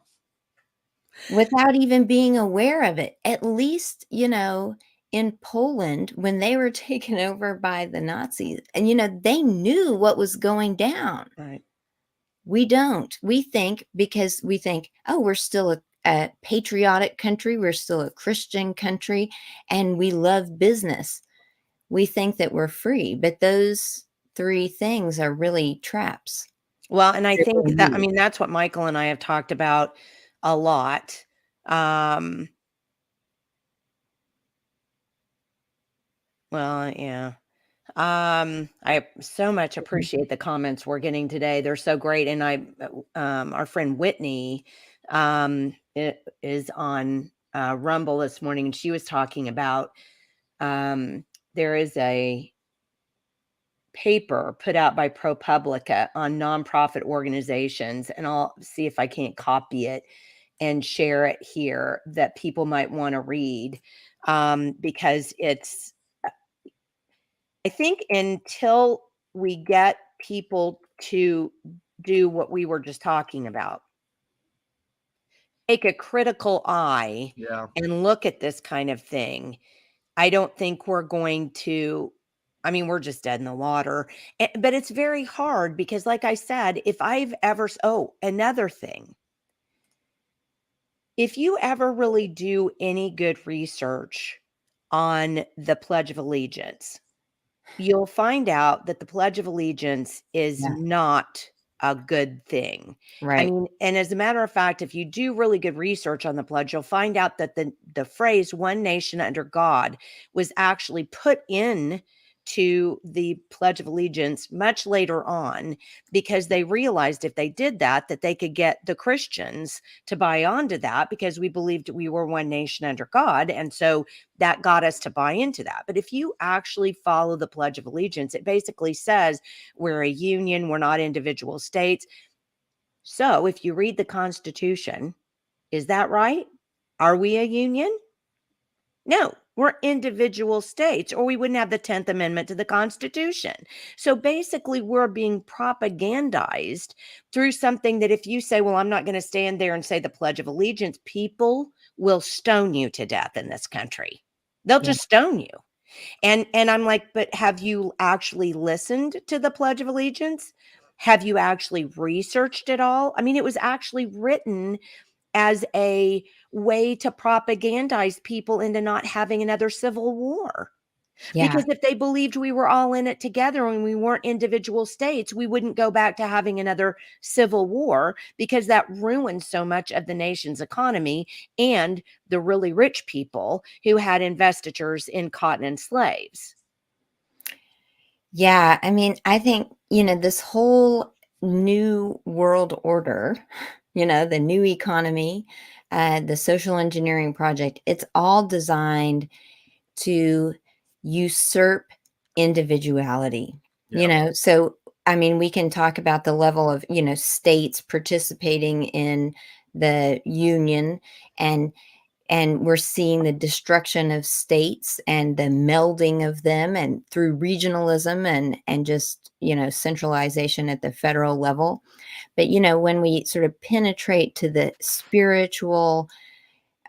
Speaker 3: Without even being aware of it. At least, in Poland, when they were taken over by the Nazis, and, they knew what was going down.
Speaker 1: Right.
Speaker 3: We don't. We think, oh, we're still a patriotic country. We're still a Christian country, and we love business. We think that we're free, but those three things are really traps.
Speaker 1: Well, and I think that, that's what Michael and I have talked about a lot. Well, yeah. I so much appreciate the comments we're getting today. They're so great. And our friend Whitney, is on Rumble this morning, and she was talking about, there is a paper put out by ProPublica on nonprofit organizations, and I'll see if I can't copy it and share it here that people might want to read, because it's, I think until we get people to do what we were just talking about, take a critical eye
Speaker 2: Yeah.
Speaker 1: and look at this kind of thing, I don't think we're going to, I mean, we're just dead in the water. But it's very hard because, like I said, if I've ever, oh, another thing, if you ever really do any good research on the Pledge of Allegiance, you'll find out that the Pledge of Allegiance is
Speaker 3: Yeah.
Speaker 1: not a good thing. I
Speaker 3: Right.
Speaker 1: mean, and as a matter of fact, if you do really good research on the pledge, you'll find out that the phrase "one nation under God" was actually put in to the Pledge of Allegiance much later on, because they realized if they did that, that they could get the Christians to buy onto that, because we believed we were one nation under God. And so that got us to buy into that. But if you actually follow the Pledge of Allegiance, it basically says we're a union, we're not individual states. So if you read the Constitution, is that right? Are we a union? No, we're individual states, or we wouldn't have the 10th Amendment to the Constitution. So basically, we're being propagandized through something that, if you say, well, I'm not going to stand there and say the Pledge of Allegiance, people will stone you to death in this country. They'll
Speaker 3: Yeah.
Speaker 1: just stone you. And I'm like, but have you actually listened to the Pledge of Allegiance? Have you actually researched it all? I mean, it was actually written as a way to propagandize people into not having another civil war.
Speaker 3: Yeah.
Speaker 1: Because if they believed we were all in it together and we weren't individual states, we wouldn't go back to having another civil war, because that ruined so much of the nation's economy and the really rich people who had investitures in cotton and slaves.
Speaker 3: Yeah. I mean, I think, this whole new world order, the new economy, the social engineering project, it's all designed to usurp individuality.
Speaker 2: Yeah.
Speaker 3: So I mean, we can talk about the level of, states participating in the union, and we're seeing the destruction of states and the melding of them, and through regionalism and just, centralization at the federal level. But when we sort of penetrate to the spiritual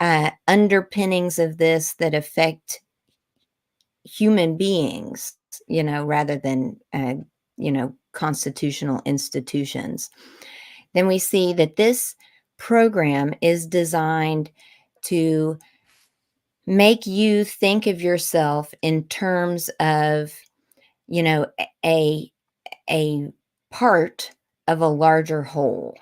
Speaker 3: underpinnings of this that affect human beings, rather than, constitutional institutions, then we see that this program is designed to make you think of yourself in terms of, a a part of a larger whole,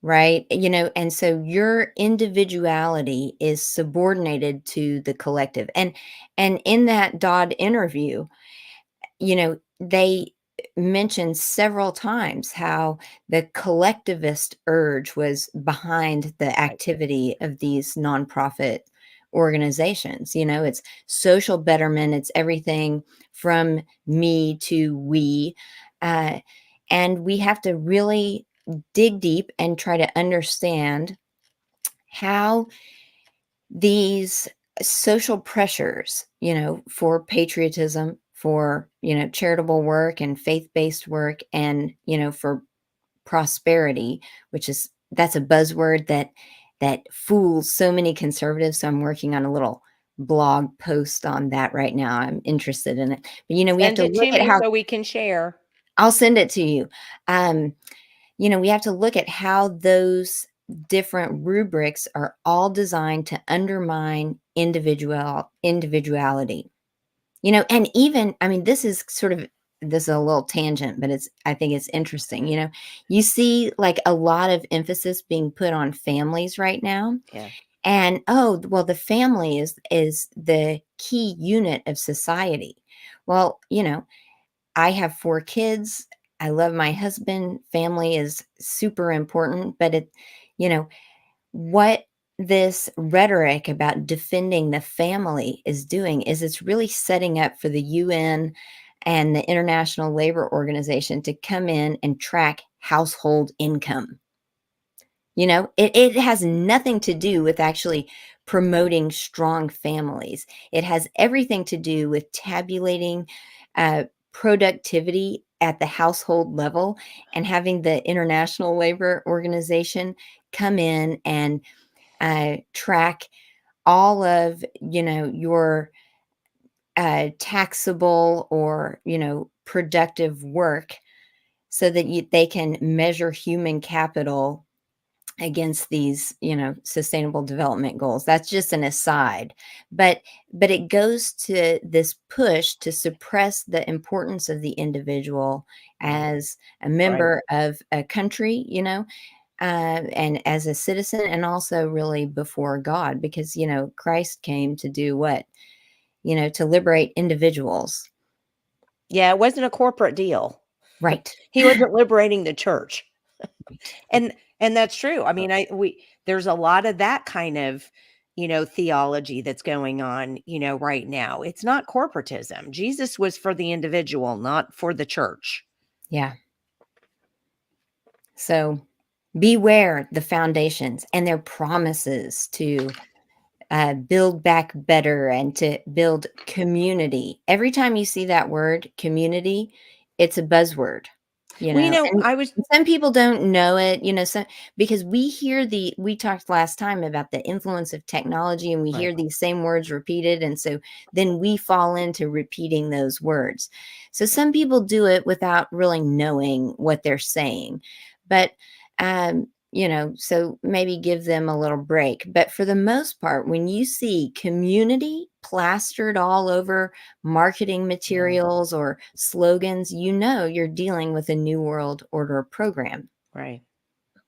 Speaker 3: right? And so your individuality is subordinated to the collective. And in that Dodd interview, they mentioned several times how the collectivist urge was behind the activity of these nonprofit organizations. It's social betterment, it's everything from me to we. Uh, and we have to really dig deep and try to understand how these social pressures, for patriotism, for, charitable work and faith-based work, and, for prosperity, that's a buzzword that fools so many conservatives. So I'm working on a little blog post on that right now. I'm interested in it. But, we have
Speaker 1: Send
Speaker 3: to
Speaker 1: it
Speaker 3: look
Speaker 1: to
Speaker 3: at
Speaker 1: me
Speaker 3: how
Speaker 1: so we can share.
Speaker 3: I'll send it to you. Um, we have to look at how those different rubrics are all designed to undermine individuality. And even, I mean, this is a little tangent, but I think it's interesting. You see like a lot of emphasis being put on families right now.
Speaker 1: Yeah.
Speaker 3: And oh, well, the family is the key unit of society. Well, I have 4 kids. I love my husband. Family is super important, but you know, what this rhetoric about defending the family is doing is it's really setting up for the UN and the International Labor Organization to come in and track household income. It has nothing to do with actually promoting strong families. It has everything to do with tabulating productivity at the household level and having the International Labor Organization come in and track all of your taxable or productive work so that they can measure human capital against these sustainable development goals. That's just an aside, but it goes to this push to suppress the importance of the individual as a member of a country, and as a citizen, and also really before God, because Christ came to do what? To liberate individuals.
Speaker 1: Yeah, it wasn't a corporate deal.
Speaker 3: Right.
Speaker 1: He wasn't liberating the church.
Speaker 3: Right.
Speaker 1: And that's true. I mean, there's a lot of that kind of, theology that's going on, right now. It's not corporatism. Jesus was for the individual, not for the church.
Speaker 3: Yeah. So beware the foundations and their promises to build back better and to build community. Every time you see that word community, it's a buzzword,
Speaker 1: Well,
Speaker 3: and
Speaker 1: I was
Speaker 3: some people don't know it, because we talked last time about the influence of technology, and we
Speaker 1: Right.
Speaker 3: hear these same words repeated. And so then we fall into repeating those words. So some people do it without really knowing what they're saying. But, so maybe give them a little break. But for the most part, when you see community plastered all over marketing materials or slogans, you're dealing with a New World Order program.
Speaker 1: right.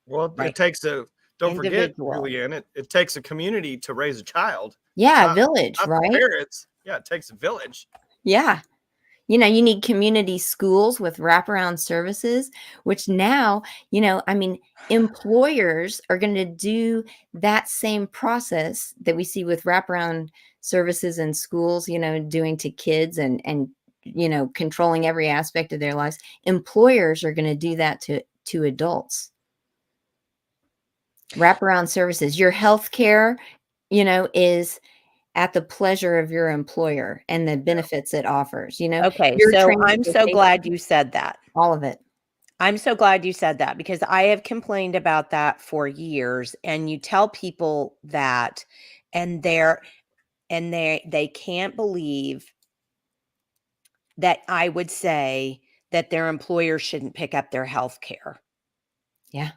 Speaker 2: Well,
Speaker 1: Right.
Speaker 2: it takes a don't forget,
Speaker 1: Individual.
Speaker 2: Julianne, it takes a community to raise a child.
Speaker 3: Yeah,
Speaker 2: Not
Speaker 3: village,
Speaker 2: not the
Speaker 3: right?
Speaker 2: parents. Yeah, it takes a village.
Speaker 3: Yeah. You need community schools with wraparound services, which now, I mean, employers are going to do that same process that we see with wraparound services in schools, doing to kids and controlling every aspect of their lives. Employers are going to do that to adults. Wraparound services, your health care, is at the pleasure of your employer and the benefits it offers,
Speaker 1: Okay,
Speaker 3: your
Speaker 1: so I'm so
Speaker 3: transportation,
Speaker 1: glad you said that.
Speaker 3: all of it.
Speaker 1: I'm so glad you said that because I have complained about that for years, and you tell people that and they can't believe that I would say that their employer shouldn't pick up their health care.
Speaker 3: Yeah.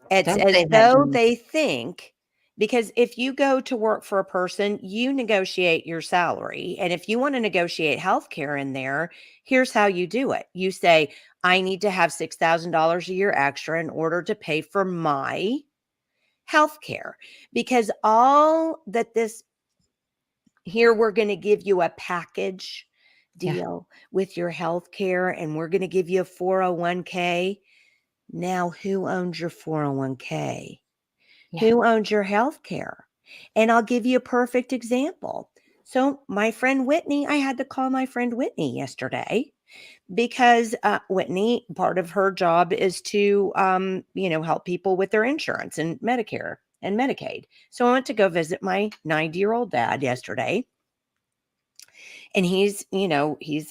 Speaker 1: It's
Speaker 3: Don't
Speaker 1: as
Speaker 3: say that,
Speaker 1: though
Speaker 3: Jen.
Speaker 1: they think, because if you go to work for a person, you negotiate your salary. And if you want to negotiate healthcare in there, here's how you do it. You say, I need to have $6,000 a year extra in order to pay for my healthcare. Because all that this here, we're going to give you a package
Speaker 3: Yeah.
Speaker 1: deal with your healthcare, and we're going to give you a 401k. Now, who owns your 401k?
Speaker 3: Yeah.
Speaker 1: Who owns your health care? And I'll give you a perfect example. So, my friend Whitney, I had to call my friend Whitney yesterday because Whitney, part of her job is to, help people with their insurance and Medicare and Medicaid. So, I went to go visit my 90-year-old dad yesterday. And he's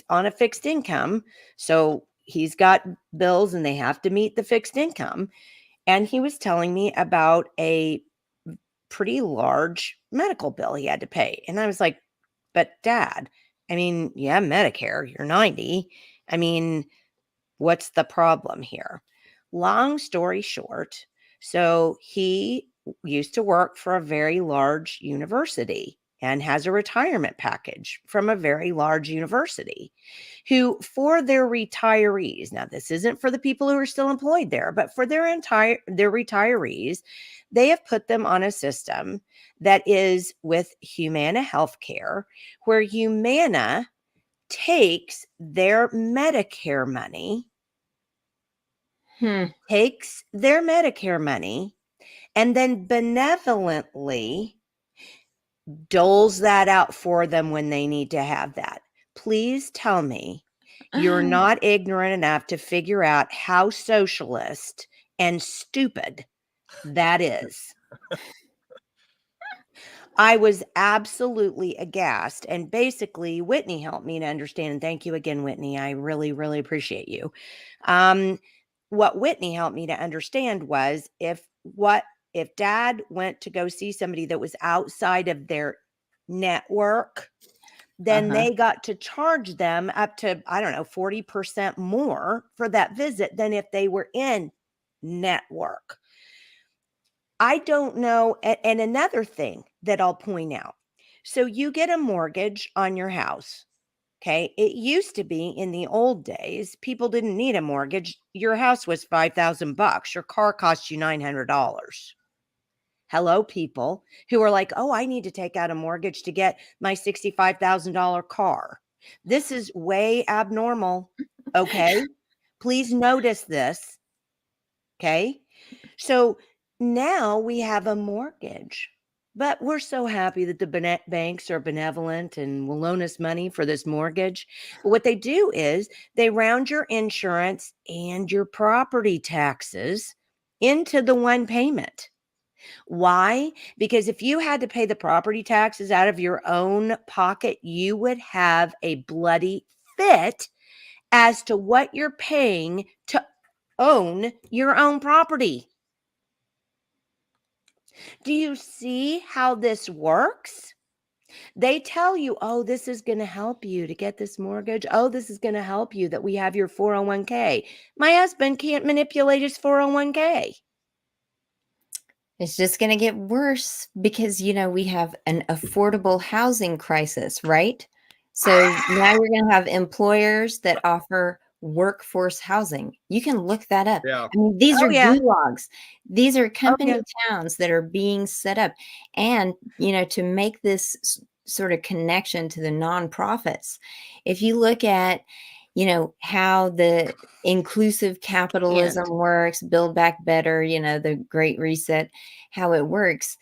Speaker 1: on a fixed income. So, he's got bills and they have to meet the fixed income. And he was telling me about a pretty large medical bill he had to pay. And I was like, but Dad, I mean, yeah, Medicare, you're 90. I mean, what's the problem here? Long story short, so he used to work for a very large university and has a retirement package from a very large university who, for their retirees, now this isn't for the people who are still employed there, but for their retirees, they have put them on a system that is with Humana Healthcare, where Humana takes their Medicare money,
Speaker 3: Hmm.
Speaker 1: and then benevolently doles that out for them when they need to have that. Please tell me you're not ignorant enough to figure out how socialist and stupid that is. I was absolutely aghast. And basically, Whitney helped me to understand. And thank you again, Whitney. I really, really appreciate you. What Whitney helped me to understand was if dad went to go see somebody that was outside of their network, then they got to charge them up to, I don't know, 40% more for that visit than if they were in network. I don't know. And another thing that I'll point out. So you get a mortgage on your house. Okay. It used to be in the old days, people didn't need a mortgage. Your house was $5,000. Your car cost you $900. Hello, people who are like, oh, I need to take out a mortgage to get my $65,000 car. This is way abnormal. Okay. Please notice this. Okay. So now we have a mortgage, but we're so happy that the banks are benevolent and will loan us money for this mortgage. But what they do is they round your insurance and your property taxes into the one payment. Why? Because if you had to pay the property taxes out of your own pocket, you would have a bloody fit as to what you're paying to own your own property. Do you see how this works? They tell you, oh, this is going to help you to get this mortgage. Oh, this is going to help you that we have your 401k. My husband can't manipulate his 401k.
Speaker 3: It's just going to get worse because, we have an affordable housing crisis, right? So now you're going to have employers that offer workforce housing. You can look that up.
Speaker 2: Yeah.
Speaker 3: I mean, these
Speaker 1: Oh,
Speaker 3: are
Speaker 1: yeah.
Speaker 3: gulags. These are company
Speaker 1: yeah.
Speaker 3: towns that are being set up. And, to make this sort of connection to the nonprofits, if you look at, how the inclusive capitalism works, Build Back Better, the Great Reset, how it works.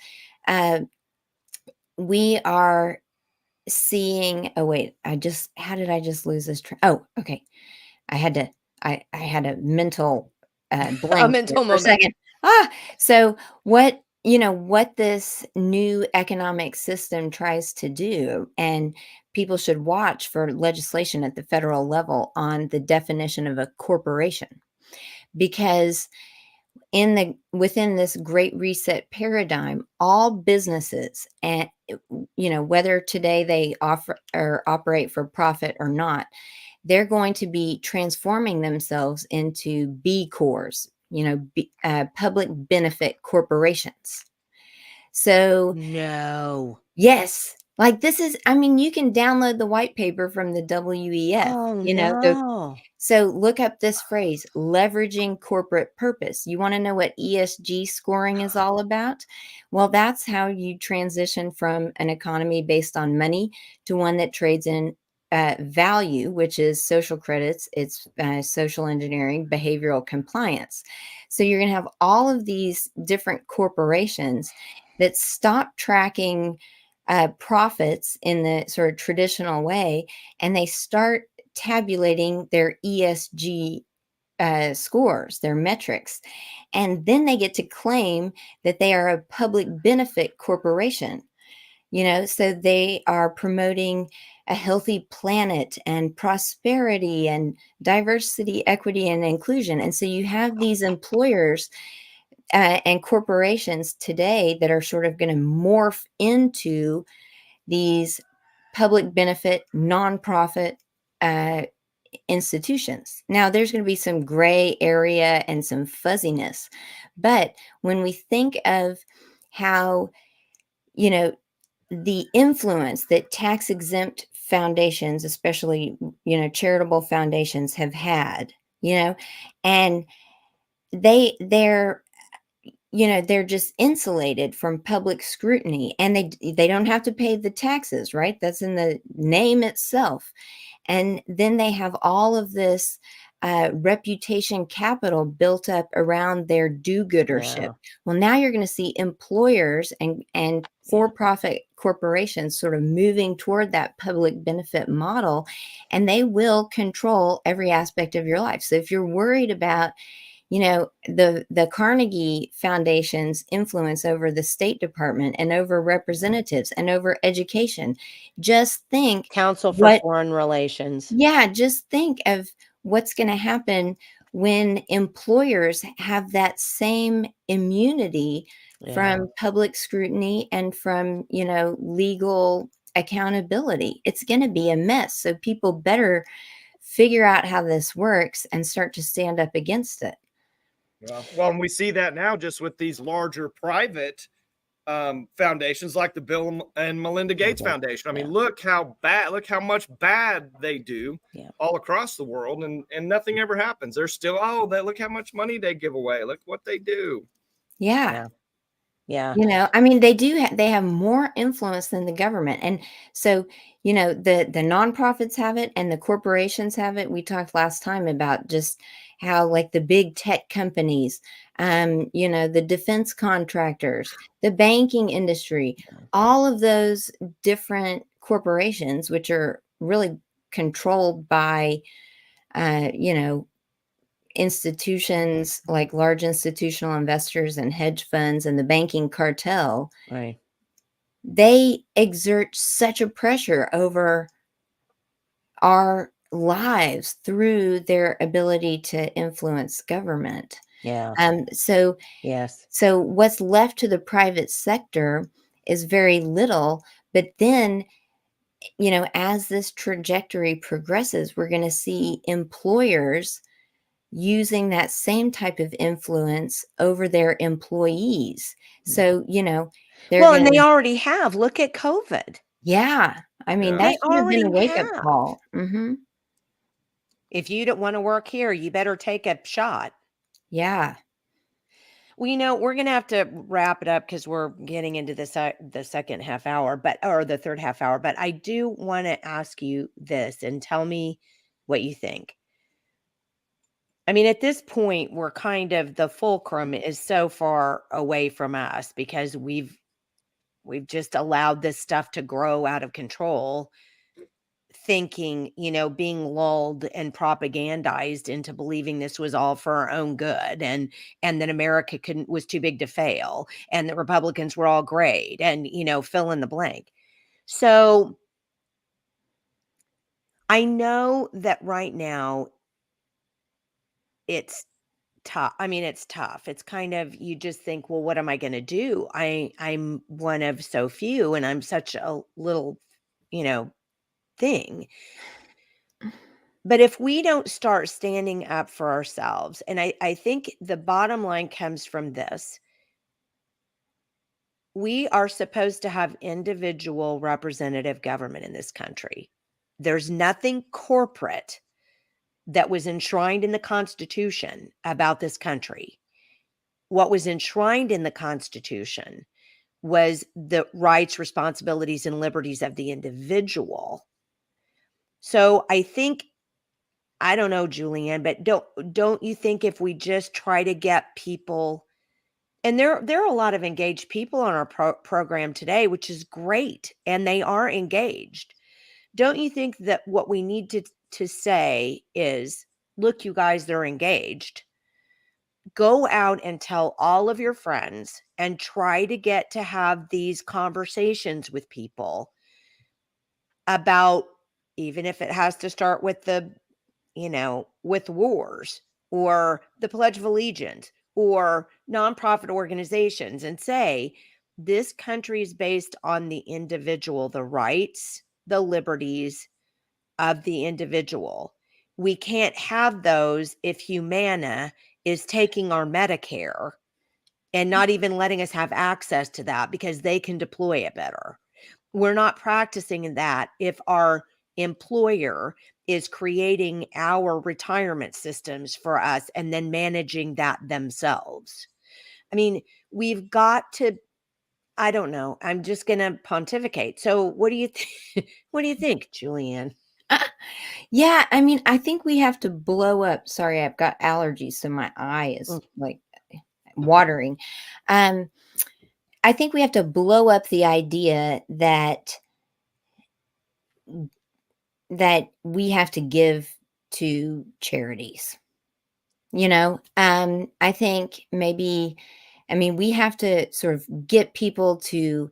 Speaker 3: We are seeing, oh wait, how did I just lose this train? Oh, okay. I had a mental blank
Speaker 1: mental
Speaker 3: there for a
Speaker 1: moment.
Speaker 3: second. So what this new economic system tries to do, and people should watch for legislation at the federal level on the definition of a corporation, because within this Great Reset paradigm, all businesses, and whether today they offer or operate for profit or not, they're going to be transforming themselves into B Corps, public benefit corporations. So
Speaker 1: No.
Speaker 3: yes, like this is, you can download the white paper from the WEF,
Speaker 1: Oh, no.
Speaker 3: so look up this phrase, leveraging corporate purpose. You want to know what ESG scoring is all about? Well, that's how you transition from an economy based on money to one that trades in value, which is social credits, it's social engineering, behavioral compliance. So you're going to have all of these different corporations that stop tracking profits in the sort of traditional way, and they start tabulating their ESG scores, their metrics. And then they get to claim that they are a public benefit corporation. So they are promoting a healthy planet and prosperity and diversity, equity, and inclusion. And so you have these employers and corporations today that are sort of going to morph into these public benefit, nonprofit institutions. Now, there's going to be some gray area and some fuzziness, but when we think of how, the influence that tax exempt foundations, especially, charitable foundations, have had, and they're they're just insulated from public scrutiny, and they don't have to pay the taxes, right? That's in the name itself. And then they have all of this reputation capital built up around their do-goodership.
Speaker 1: Yeah.
Speaker 3: Well, now you're going to see employers and for-profit corporations sort of moving toward that public benefit model, and they will control every aspect of your life. So if you're worried about the Carnegie Foundation's influence over the State Department and over representatives and over education, just think
Speaker 1: Council for
Speaker 3: what
Speaker 1: Foreign Relations.
Speaker 3: yeah, just think of what's going to happen when employers have that same immunity
Speaker 1: Yeah.
Speaker 3: from public scrutiny and from, legal accountability. It's going to be a mess. So people better figure out how this works and start to stand up against it.
Speaker 2: Well, and we see that now just with these larger private foundations like the Bill and Melinda Gates Foundation. I mean, look how much bad they do all across the world, and nothing ever happens. They're still, look how much money they give away. Look what they do.
Speaker 3: Yeah.
Speaker 1: Yeah.
Speaker 3: I mean, they have more influence than the government. And so, the nonprofits have it and the corporations have it. We talked last time about just how, like, the big tech companies, the defense contractors, the banking industry, all of those different corporations, which are really controlled by, institutions like large institutional investors and hedge funds and the banking cartel,
Speaker 1: Right.
Speaker 3: they exert such a pressure over our lives through their ability to influence government.
Speaker 1: Yeah.
Speaker 3: So
Speaker 1: Yes.
Speaker 3: what's left to the private sector is very little, but then, as this trajectory progresses, we're going to see employers using that same type of influence over their employees. So,
Speaker 1: And they already have. Look at COVID.
Speaker 3: yeah. I mean,
Speaker 2: Yeah.
Speaker 3: that
Speaker 1: They
Speaker 3: should have been a
Speaker 1: already
Speaker 3: wake-up
Speaker 1: have.
Speaker 3: call. Mhm.
Speaker 1: If you don't want to work here, you better take a shot.
Speaker 3: Yeah.
Speaker 1: Well, we're going to have to wrap it up because we're getting into the second half hour, or the third half hour. But I do want to ask you this and tell me what you think. I mean, at this point, we're kind of, the fulcrum is so far away from us because we've just allowed this stuff to grow out of control, thinking, being lulled and propagandized into believing this was all for our own good, and that America was too big to fail, and the Republicans were all great, and fill in the blank. So I know that right now it's tough. I mean, it's tough. It's kind of, you just think, well, what am I going to do? I'm one of so few, and I'm such a little, thing. But if we don't start standing up for ourselves, and I think the bottom line comes from this, we are supposed to have individual representative government in this country. There's nothing corporate that was enshrined in the Constitution about this country. What was enshrined in the Constitution was the rights, responsibilities, and liberties of the individual. So I think, I don't know, Julianne, but don't you think if we just try to get people, and there are a lot of engaged people on our program today, which is great, and they are engaged. Don't you think that what we need to say is, look, you guys, they're engaged. Go out and tell all of your friends and try to get to have these conversations with people about, even if it has to start with with wars or the Pledge of Allegiance or nonprofit organizations, and say, this country is based on the individual, the rights, the liberties of the individual. We can't have those if Humana is taking our Medicare and not even letting us have access to that because they can deploy it better. We're not practicing that if our employer is creating our retirement systems for us and then managing that themselves. I mean, we've got to, I don't know. I'm just going to pontificate. So what do you what do you think, Julianne?
Speaker 3: Yeah, I mean, I think we have to blow up. Sorry, I've got allergies, so my eye is like watering. Um, I think we have to blow up the idea that we have to give to charities. I think maybe, I mean, we have to sort of get people to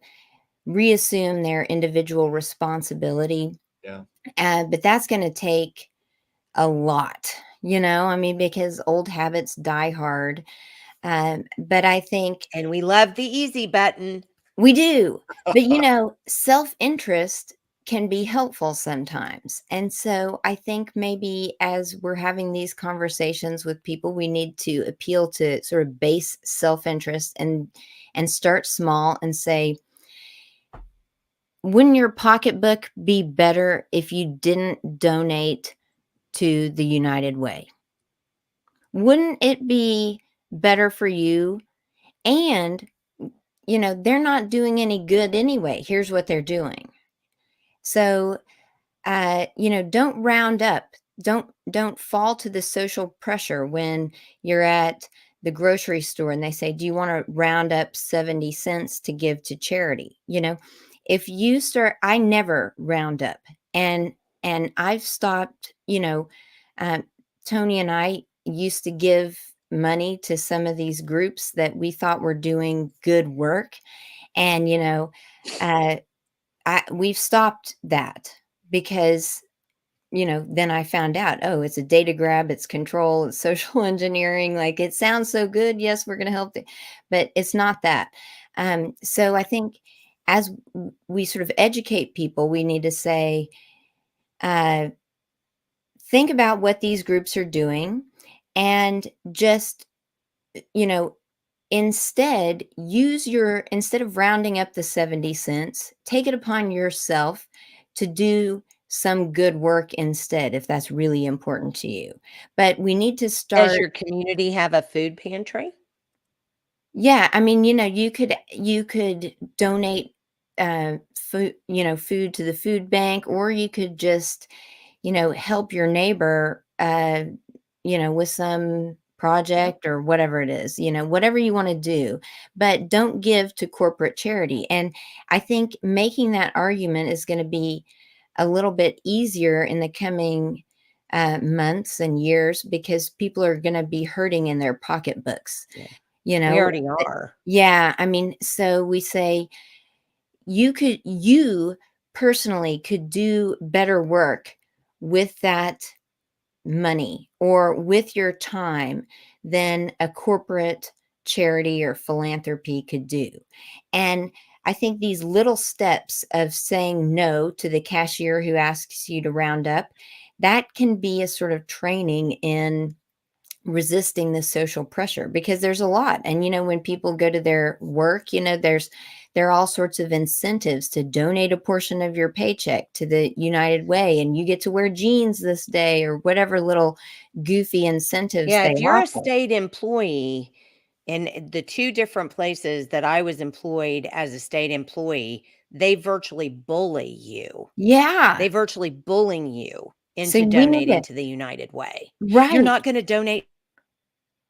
Speaker 3: reassume their individual responsibility.
Speaker 2: Yeah.
Speaker 3: But that's going to take a lot, I mean, because old habits die hard. But I think
Speaker 1: And we love the easy button.
Speaker 3: we do. But, self-interest can be helpful sometimes. And so I think maybe as we're having these conversations with people, we need to appeal to sort of base self-interest and start small and say, wouldn't your pocketbook be better if you didn't donate to the United Way? Wouldn't it be better for you? And, they're not doing any good anyway. Here's what they're doing. So, don't round up. Don't fall to the social pressure when you're at the grocery store and they say, "Do you want to round up 70 cents to give to charity?" If you start, I never round up, and I've stopped. Um, Tony and I used to give money to some of these groups that we thought were doing good work, and uh, we've stopped that because then I found out, oh, it's a data grab, it's control, it's social engineering. Like, it sounds so good. Yes, we're going to help, but it's not that. So I think as we sort of educate people, we need to say, uh, think about what these groups are doing, and just, you know, instead instead of rounding up the 70 cents, take it upon yourself to do some good work instead, if that's really important to you. But we need to
Speaker 1: Does
Speaker 3: start.
Speaker 1: your community have a food pantry?
Speaker 3: Yeah, I mean, you could donate food to the food bank, or you could just, help your neighbor with some project or whatever it is, whatever you want to do, but don't give to corporate charity. And I think making that argument is going to be a little bit easier in the coming months and years, because people are going to be hurting in their pocketbooks,
Speaker 1: Yeah.
Speaker 3: you
Speaker 1: We
Speaker 3: know.
Speaker 1: already are.
Speaker 3: Yeah, I mean, so we say you personally could do better work with that money or with your time than a corporate charity or philanthropy could do. And I think these little steps of saying no to the cashier who asks you to round up, that can be a sort of training in resisting the social pressure, because there's a lot. And when people go to their work, there are all sorts of incentives to donate a portion of your paycheck to the United Way, and you get to wear jeans this day, or whatever little goofy incentives
Speaker 1: Yeah,
Speaker 3: they
Speaker 1: if you're a
Speaker 3: offer.
Speaker 1: state employee, in the two different places that I was employed as a state employee, they virtually bully you.
Speaker 3: Yeah.
Speaker 1: They virtually bullying you
Speaker 3: So
Speaker 1: into
Speaker 3: we need
Speaker 1: donating
Speaker 3: to.
Speaker 1: to the United Way. You're
Speaker 3: Right.
Speaker 1: not going to donate.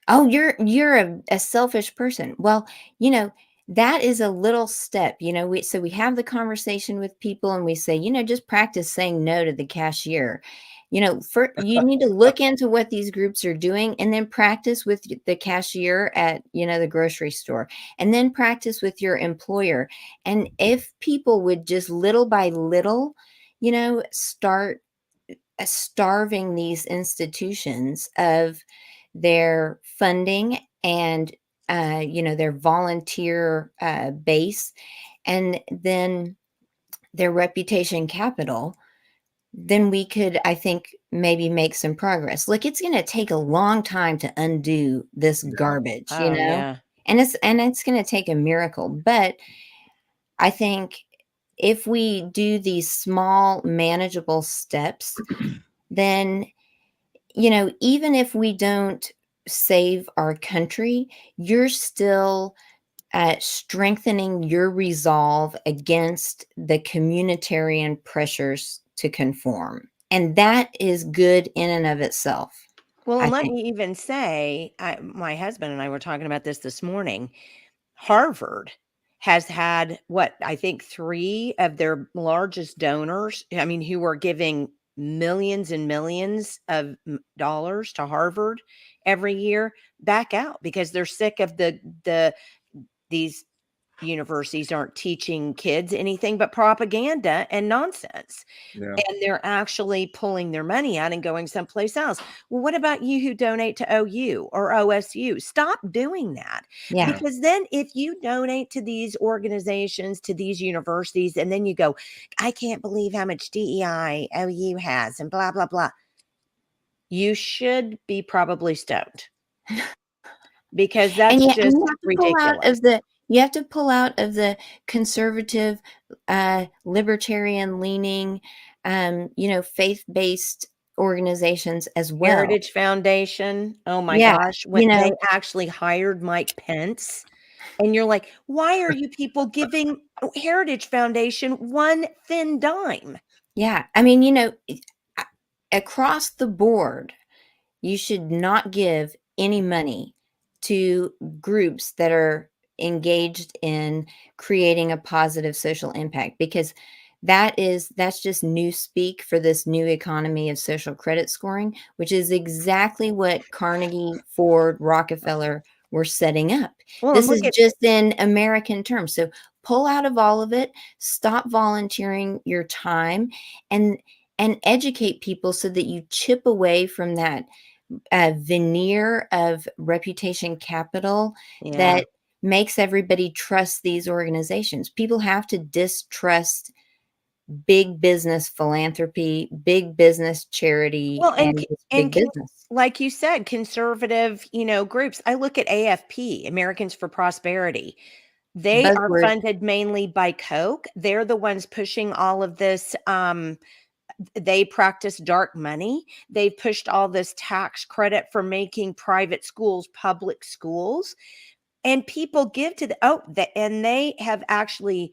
Speaker 3: Oh, you're a selfish person. Well, that is a little step. We have the conversation with people and we say, just practice saying no to the cashier. You need to look into what these groups are doing, and then practice with the cashier at, the grocery store, and then practice with your employer. And if people would just little by little, start starving these institutions of their funding and their volunteer base, and then their reputation capital, then we could, I think, maybe make some progress. Look, it's going to take a long time to undo this
Speaker 2: Yeah.
Speaker 3: garbage,
Speaker 1: Oh, yeah.
Speaker 3: and it's going to take a miracle. But I think if we do these small manageable steps, then even if we don't save our country, you're still strengthening your resolve against the communitarian pressures to conform. And that is good in and of itself,
Speaker 1: Well,
Speaker 3: I
Speaker 1: and let
Speaker 3: think.
Speaker 1: me even say, my husband and I were talking about this morning. Harvard has had what I think 3 of their largest donors, I mean, who are giving millions and millions of dollars to Harvard every year, back out because they're sick of these universities aren't teaching kids anything but propaganda and nonsense.
Speaker 2: Yeah.
Speaker 1: And they're actually pulling their money out and going someplace else. Well, what about you who donate to OU or OSU? Stop doing that.
Speaker 3: Yeah.
Speaker 1: Because then if you donate to these organizations, to these universities, and then you go, I can't believe how much DEI OU has and blah, blah, blah. You should be probably stoned because that's
Speaker 3: And
Speaker 1: just
Speaker 3: you have to pull out
Speaker 1: ridiculous.
Speaker 3: of the conservative, libertarian leaning, faith-based organizations as well.
Speaker 1: Heritage Foundation. Oh my
Speaker 3: Yeah,
Speaker 1: gosh, when they actually hired Mike Pence, and you're like, "Why are you people giving Heritage Foundation one thin dime?"
Speaker 3: yeah. I mean, across the board, you should not give any money to groups that are engaged in creating a positive social impact, because that's just new speak for this new economy of social credit scoring, which is exactly what Carnegie, Ford, Rockefeller were setting up.
Speaker 1: Well, and
Speaker 3: This is
Speaker 1: look at
Speaker 3: just in American terms. So pull out of all of it, stop volunteering your time, and educate people so that you chip away from that veneer of reputation capital
Speaker 1: yeah.
Speaker 3: that makes everybody trust these organizations. People have to distrust big business philanthropy, big business charity,
Speaker 1: Well,
Speaker 3: and just big business.
Speaker 1: like you said, conservative, groups. I look at AFP, Americans for Prosperity. They are
Speaker 3: Buzzword.
Speaker 1: funded mainly by Koch. They're the ones pushing all of this. They practice dark money. They've pushed all this tax credit for making private schools public schools. And people give to and they have actually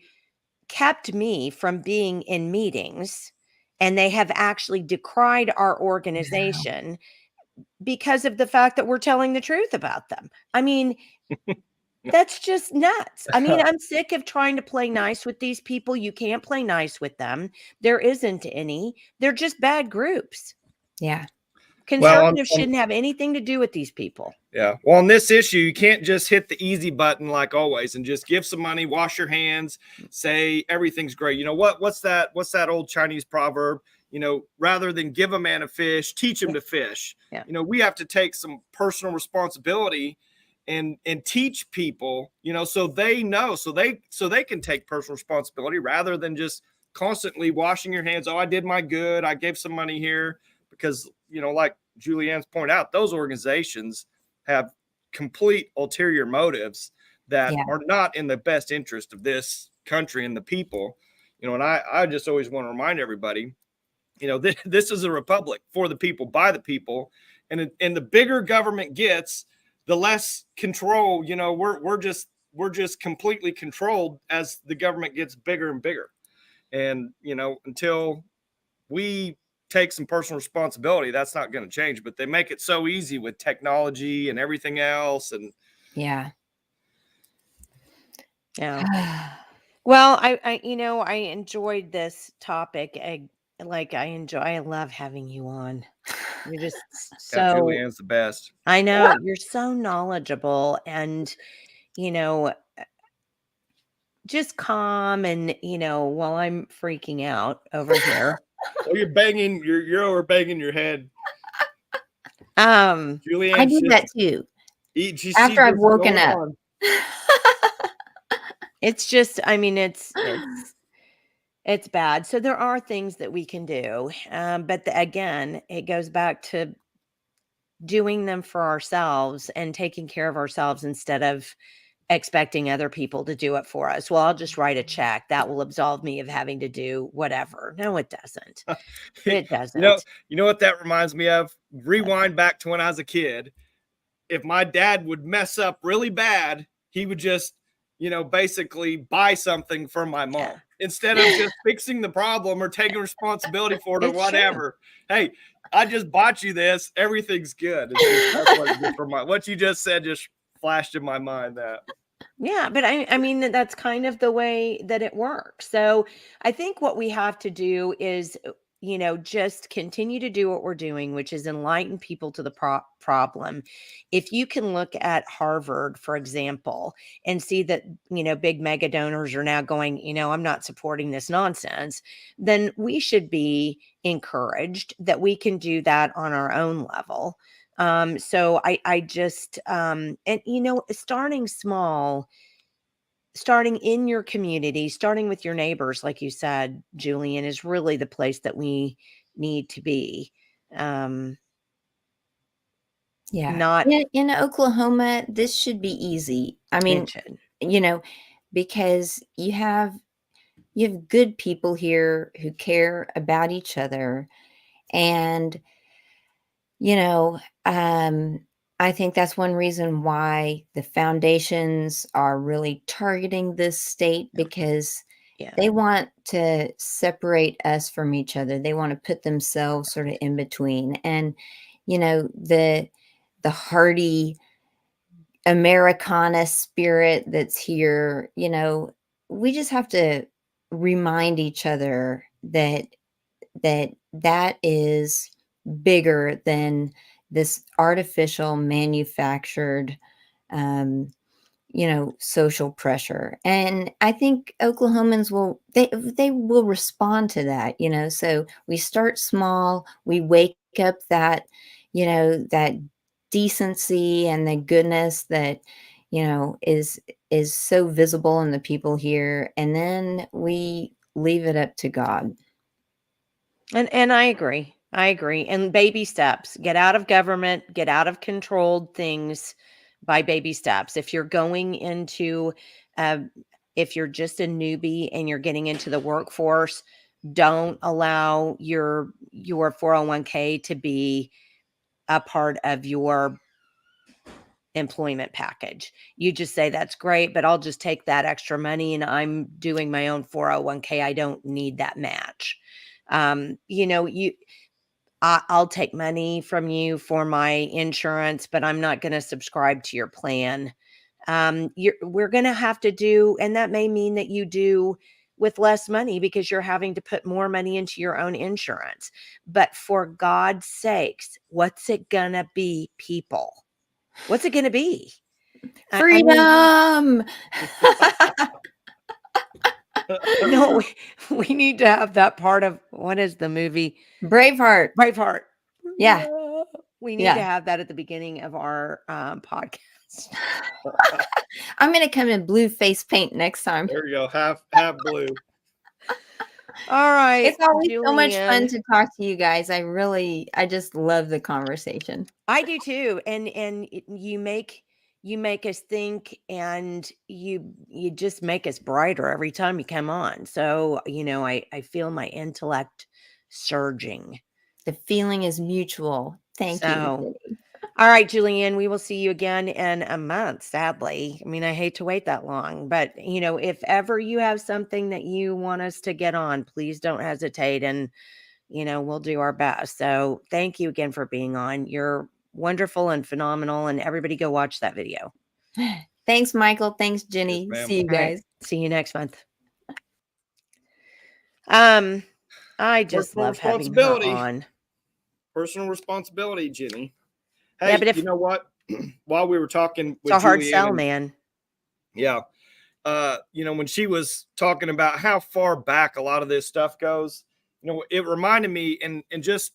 Speaker 1: kept me from being in meetings. And they have actually decried our organization because of the fact that we're telling the truth about them. I mean, that's just nuts. I mean, I'm sick of trying to play nice with these people. You can't play nice with them. There isn't any. They're just bad groups.
Speaker 3: Yeah.
Speaker 2: Well,
Speaker 1: Conservatives shouldn't have anything to do with these people.
Speaker 2: Yeah. Well, on this issue, you can't just hit the easy button like always and just give some money, wash your hands, say everything's great. You know what? What's that old Chinese proverb? Rather than give a man a fish, teach him to fish.
Speaker 1: Yeah.
Speaker 2: We have to take some personal responsibility and teach people, so they know, so they can take personal responsibility rather than just constantly washing your hands. Oh, I did my good. I gave some money here because, like Julianne's pointed out, those organizations have complete ulterior motives that are not in the best interest of this country and the people. And I just always want to remind everybody, this is a republic for the people, by the people. And the bigger government gets, the less control, we're just completely controlled as the government gets bigger and bigger. And, until we take some personal responsibility, that's not going to change. But they make it so easy with technology and everything else. And
Speaker 1: yeah. Well, I enjoyed this topic. I love having you on. You're just so
Speaker 2: Julianne's the best.
Speaker 1: I know you're so knowledgeable and just calm and while I'm freaking out over here.
Speaker 2: Well, you're over banging your head.
Speaker 3: Julianne, I do that too. After I've woken up.
Speaker 1: It's just, I mean, it's bad. So there are things that we can do. But again, it goes back to doing them for ourselves and taking care of ourselves instead of expecting other people to do it for us. Well, I'll just write a check that will absolve me of having to do whatever. No, it doesn't. It doesn't.
Speaker 2: You know what that reminds me of? Rewind back to when I was a kid. If my dad would mess up really bad, he would just basically buy something from my mom
Speaker 1: Yeah.
Speaker 2: instead of just fixing the problem or taking responsibility for it or
Speaker 1: It's
Speaker 2: whatever. Hey, I just bought you this. Everything's good. It's just, that's what it did for what you just said just flashed in my mind that.
Speaker 1: Yeah, but I mean, that's kind of the way that it works. So I think what we have to do is, just continue to do what we're doing, which is enlighten people to the problem. If you can look at Harvard, for example, and see that, big mega donors are now going, I'm not supporting this nonsense, then we should be encouraged that we can do that on our own level. So I just, and starting small, starting in your community, starting with your neighbors, like you said, Julian, is really the place that we need to be.
Speaker 3: Yeah.
Speaker 1: Not
Speaker 3: In Oklahoma, this should be easy. I mean,
Speaker 1: mentioned.
Speaker 3: because you have good people here who care about each other. And, you know, um, I think that's one reason why the foundations are really targeting this state, because
Speaker 1: Yeah.
Speaker 3: they want to separate us from each other. They want to put themselves sort of in between. And, the hearty Americana spirit that's here, we just have to remind each other that is bigger than this artificial manufactured social pressure. And I think Oklahomans they will respond to that. So we start small, we wake up that decency and the goodness that is so visible in the people here, and then we leave it up to God.
Speaker 1: And I agree. I agree. And baby steps. Get out of government, get out of controlled things by baby steps. If you're going into uh, if you're just a newbie and you're getting into the workforce, don't allow your 401k to be a part of your employment package. You just say, that's great, but I'll just take that extra money and I'm doing my own 401k. I don't need that match. I'll take money from you for my insurance, but I'm not going to subscribe to your plan. We're going to have to do, and that may mean that you do with less money because you're having to put more money into your own insurance. But for God's sakes, what's it going to be, people? What's it going to be?
Speaker 3: Freedom!
Speaker 1: No, we need to have that part of, what is the movie?
Speaker 3: Braveheart.
Speaker 1: Braveheart.
Speaker 3: Yeah.
Speaker 1: We need to have that at the beginning of our podcast.
Speaker 3: I'm going to come in blue face paint next time.
Speaker 2: There you go. Half blue.
Speaker 1: All right.
Speaker 3: It's always so much fun
Speaker 1: Julianne.
Speaker 3: to talk to you guys. I just love the conversation.
Speaker 1: I do too. And you make us think, and you just make us brighter every time you come on. So, I feel my intellect surging.
Speaker 3: The feeling is mutual. Thank you.
Speaker 1: All right, Julianne, we will see you again in a month, sadly. I mean, I hate to wait that long, but if ever you have something that you want us to get on, please don't hesitate, and we'll do our best. So thank you again for being on. You're wonderful and phenomenal, and everybody go watch that video.
Speaker 3: Thanks, Michael. Thanks, Jenny.
Speaker 2: Yes,
Speaker 3: see you guys.
Speaker 1: Right. See you next month. I just love having her on.
Speaker 2: Personal responsibility, Jenny. Hey,
Speaker 1: Yeah, but
Speaker 2: you know what? While we were talking with
Speaker 1: it's a hard
Speaker 2: Julianne
Speaker 1: sell, man.
Speaker 2: Yeah. When she was talking about how far back a lot of this stuff goes, it reminded me, and just,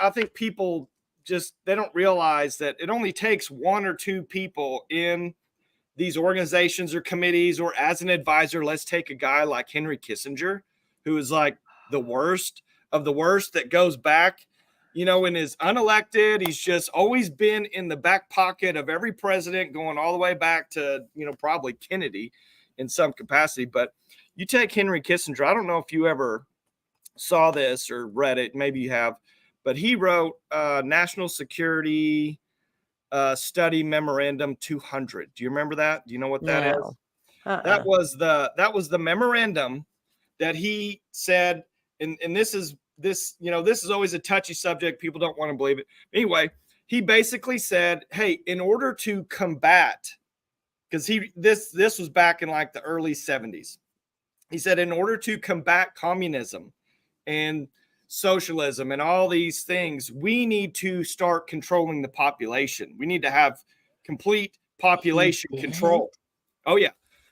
Speaker 2: I think people just, they don't realize that it only takes one or two people in these organizations or committees, or as an advisor. Let's take a guy like Henry Kissinger, who is like the worst of the worst, that goes back, and is unelected. He's just always been in the back pocket of every president, going all the way back to, probably Kennedy in some capacity. But you take Henry Kissinger, I don't know if you ever saw this or read it, maybe you have, but he wrote National Security Study Memorandum 200. Do you remember that? Do you know what that is? That was the memorandum that he said, and this is always a touchy subject. People don't want to believe it. Anyway, he basically said, hey, in order to combat, because this was back in like the early 70s. He said, in order to combat communism and socialism and all these things, we need to start controlling the population. We need to have complete population control. Oh yeah.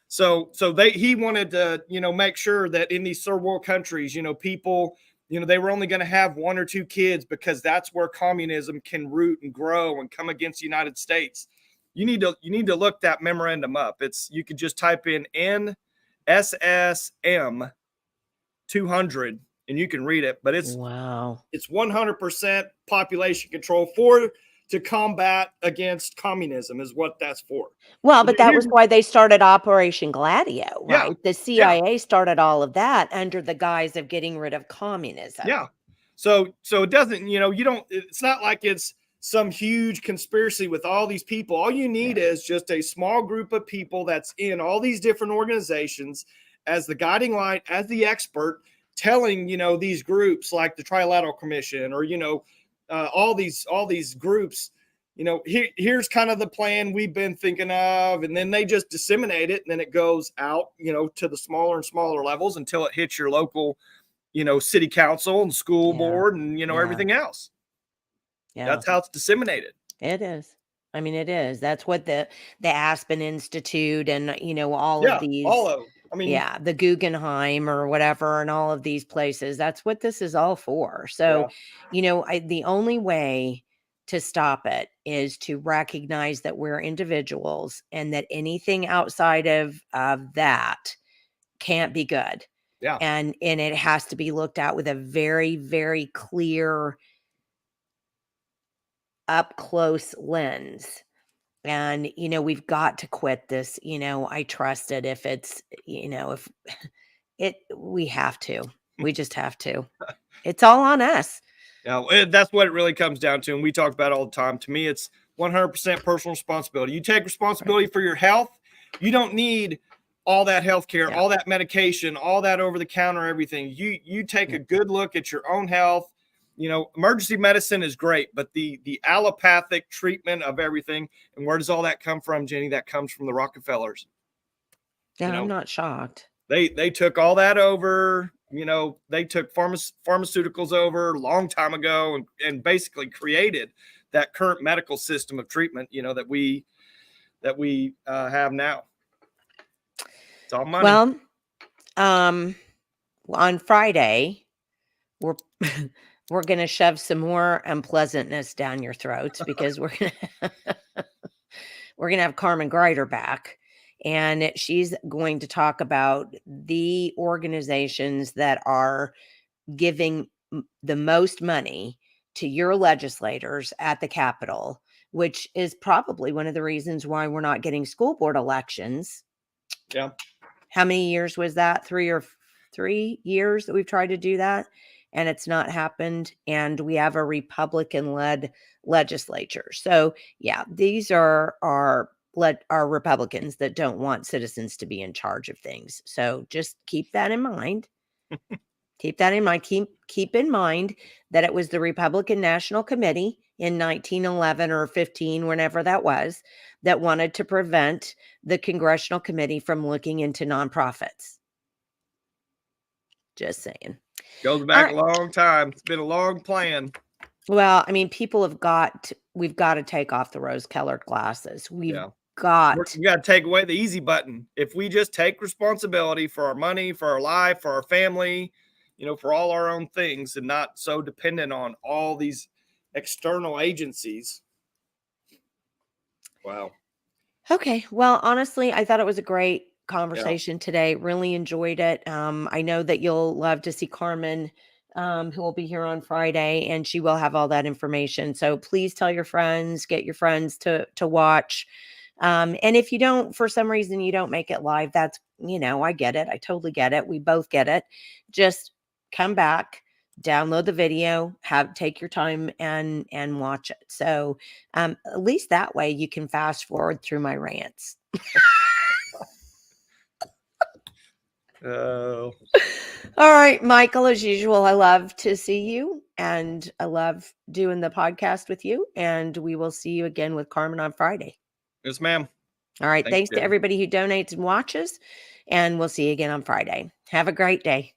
Speaker 2: So he wanted to, make sure that in these third world countries, people, they were only going to have 1 or 2 kids, because that's where communism can root and grow and come against the United States. You need to look that memorandum up. You could just type in NSSM 200 and you can read it, but it's 100% population control to combat against communism is what that's for.
Speaker 1: Well, but that was why they started Operation Gladio, right?
Speaker 2: Yeah,
Speaker 1: the CIA started all of that under the guise of getting rid of communism.
Speaker 2: Yeah. So it doesn't, it's not like it's some huge conspiracy with all these people. All you need is just a small group of people that's in all these different organizations as the guiding light, as the expert, telling, these groups like the Trilateral Commission or, all these groups, here's kind of the plan we've been thinking of. And then they just disseminate it. And then it goes out, to the smaller and smaller levels until it hits your local, city council and school board and, everything else. Yeah. That's how it's disseminated.
Speaker 1: It is. I mean, it is. That's what the Aspen Institute and, all of these. The Guggenheim or whatever, and all of these places. That's what this is all for. So, the only way to stop it is to recognize that we're individuals and that anything outside of that can't be good.
Speaker 2: Yeah.
Speaker 1: And it has to be looked at with a very, very clear up close lens. And, we've got to quit this, I trust it. If it's, we have to, we just have to, it's all on us.
Speaker 2: Yeah. That's what it really comes down to. And we talk about it all the time. To me, it's 100% personal responsibility. You take responsibility for your health. You don't need all that healthcare, all that medication, all that over the counter, everything. You take a good look at your own health. Emergency medicine is great, but the allopathic treatment of everything, and where does all that come from, Jenny? That comes from the Rockefellers.
Speaker 1: Yeah, I'm not shocked.
Speaker 2: They took all that over. They took pharmaceuticals over a long time ago and basically created that current medical system of treatment, that we have now. It's all money.
Speaker 1: Well, on Friday, we're going to shove some more unpleasantness down your throats because we're going to have Carmen Greider back, and she's going to talk about the organizations that are giving the most money to your legislators at the Capitol, which is probably one of the reasons why we're not getting school board elections.
Speaker 2: Yeah.
Speaker 1: How many years was that? 3 years that we've tried to do that, and it's not happened. And we have a Republican-led legislature. So yeah, these are Republicans that don't want citizens to be in charge of things. So just keep that in mind. Keep that in mind. Keep in mind that it was the Republican National Committee in 1911 or 15, whenever that was, that wanted to prevent the Congressional Committee from looking into nonprofits. Just saying.
Speaker 2: Goes back a long time. It's been a long plan.
Speaker 1: Well, I mean, we've got to take off the rose-colored glasses. We got
Speaker 2: to take away the easy button. If we just take responsibility for our money, for our life, for our family, for all our own things, and not so dependent on all these external agencies. Wow.
Speaker 1: Okay. Well, honestly, I thought it was a great conversation today. Really enjoyed it. I know that you'll love to see Carmen, who will be here on Friday, and she will have all that information. So please tell your friends, get your friends to watch. And if you don't, for some reason, you don't make it live, that's, I get it. I totally get it. We both get it. Just come back, download the video, take your time and watch it. So at least that way you can fast forward through my rants.
Speaker 2: Oh,
Speaker 1: All right, Michael, as usual, I love to see you and I love doing the podcast with you. And we will see you again with Carmen on Friday.
Speaker 2: yes, ma'am.
Speaker 1: All right.
Speaker 2: Thanks,
Speaker 1: Thanks to
Speaker 2: Jen.
Speaker 1: everybody who donates and watches. And we'll see you again on Friday. Have a great day.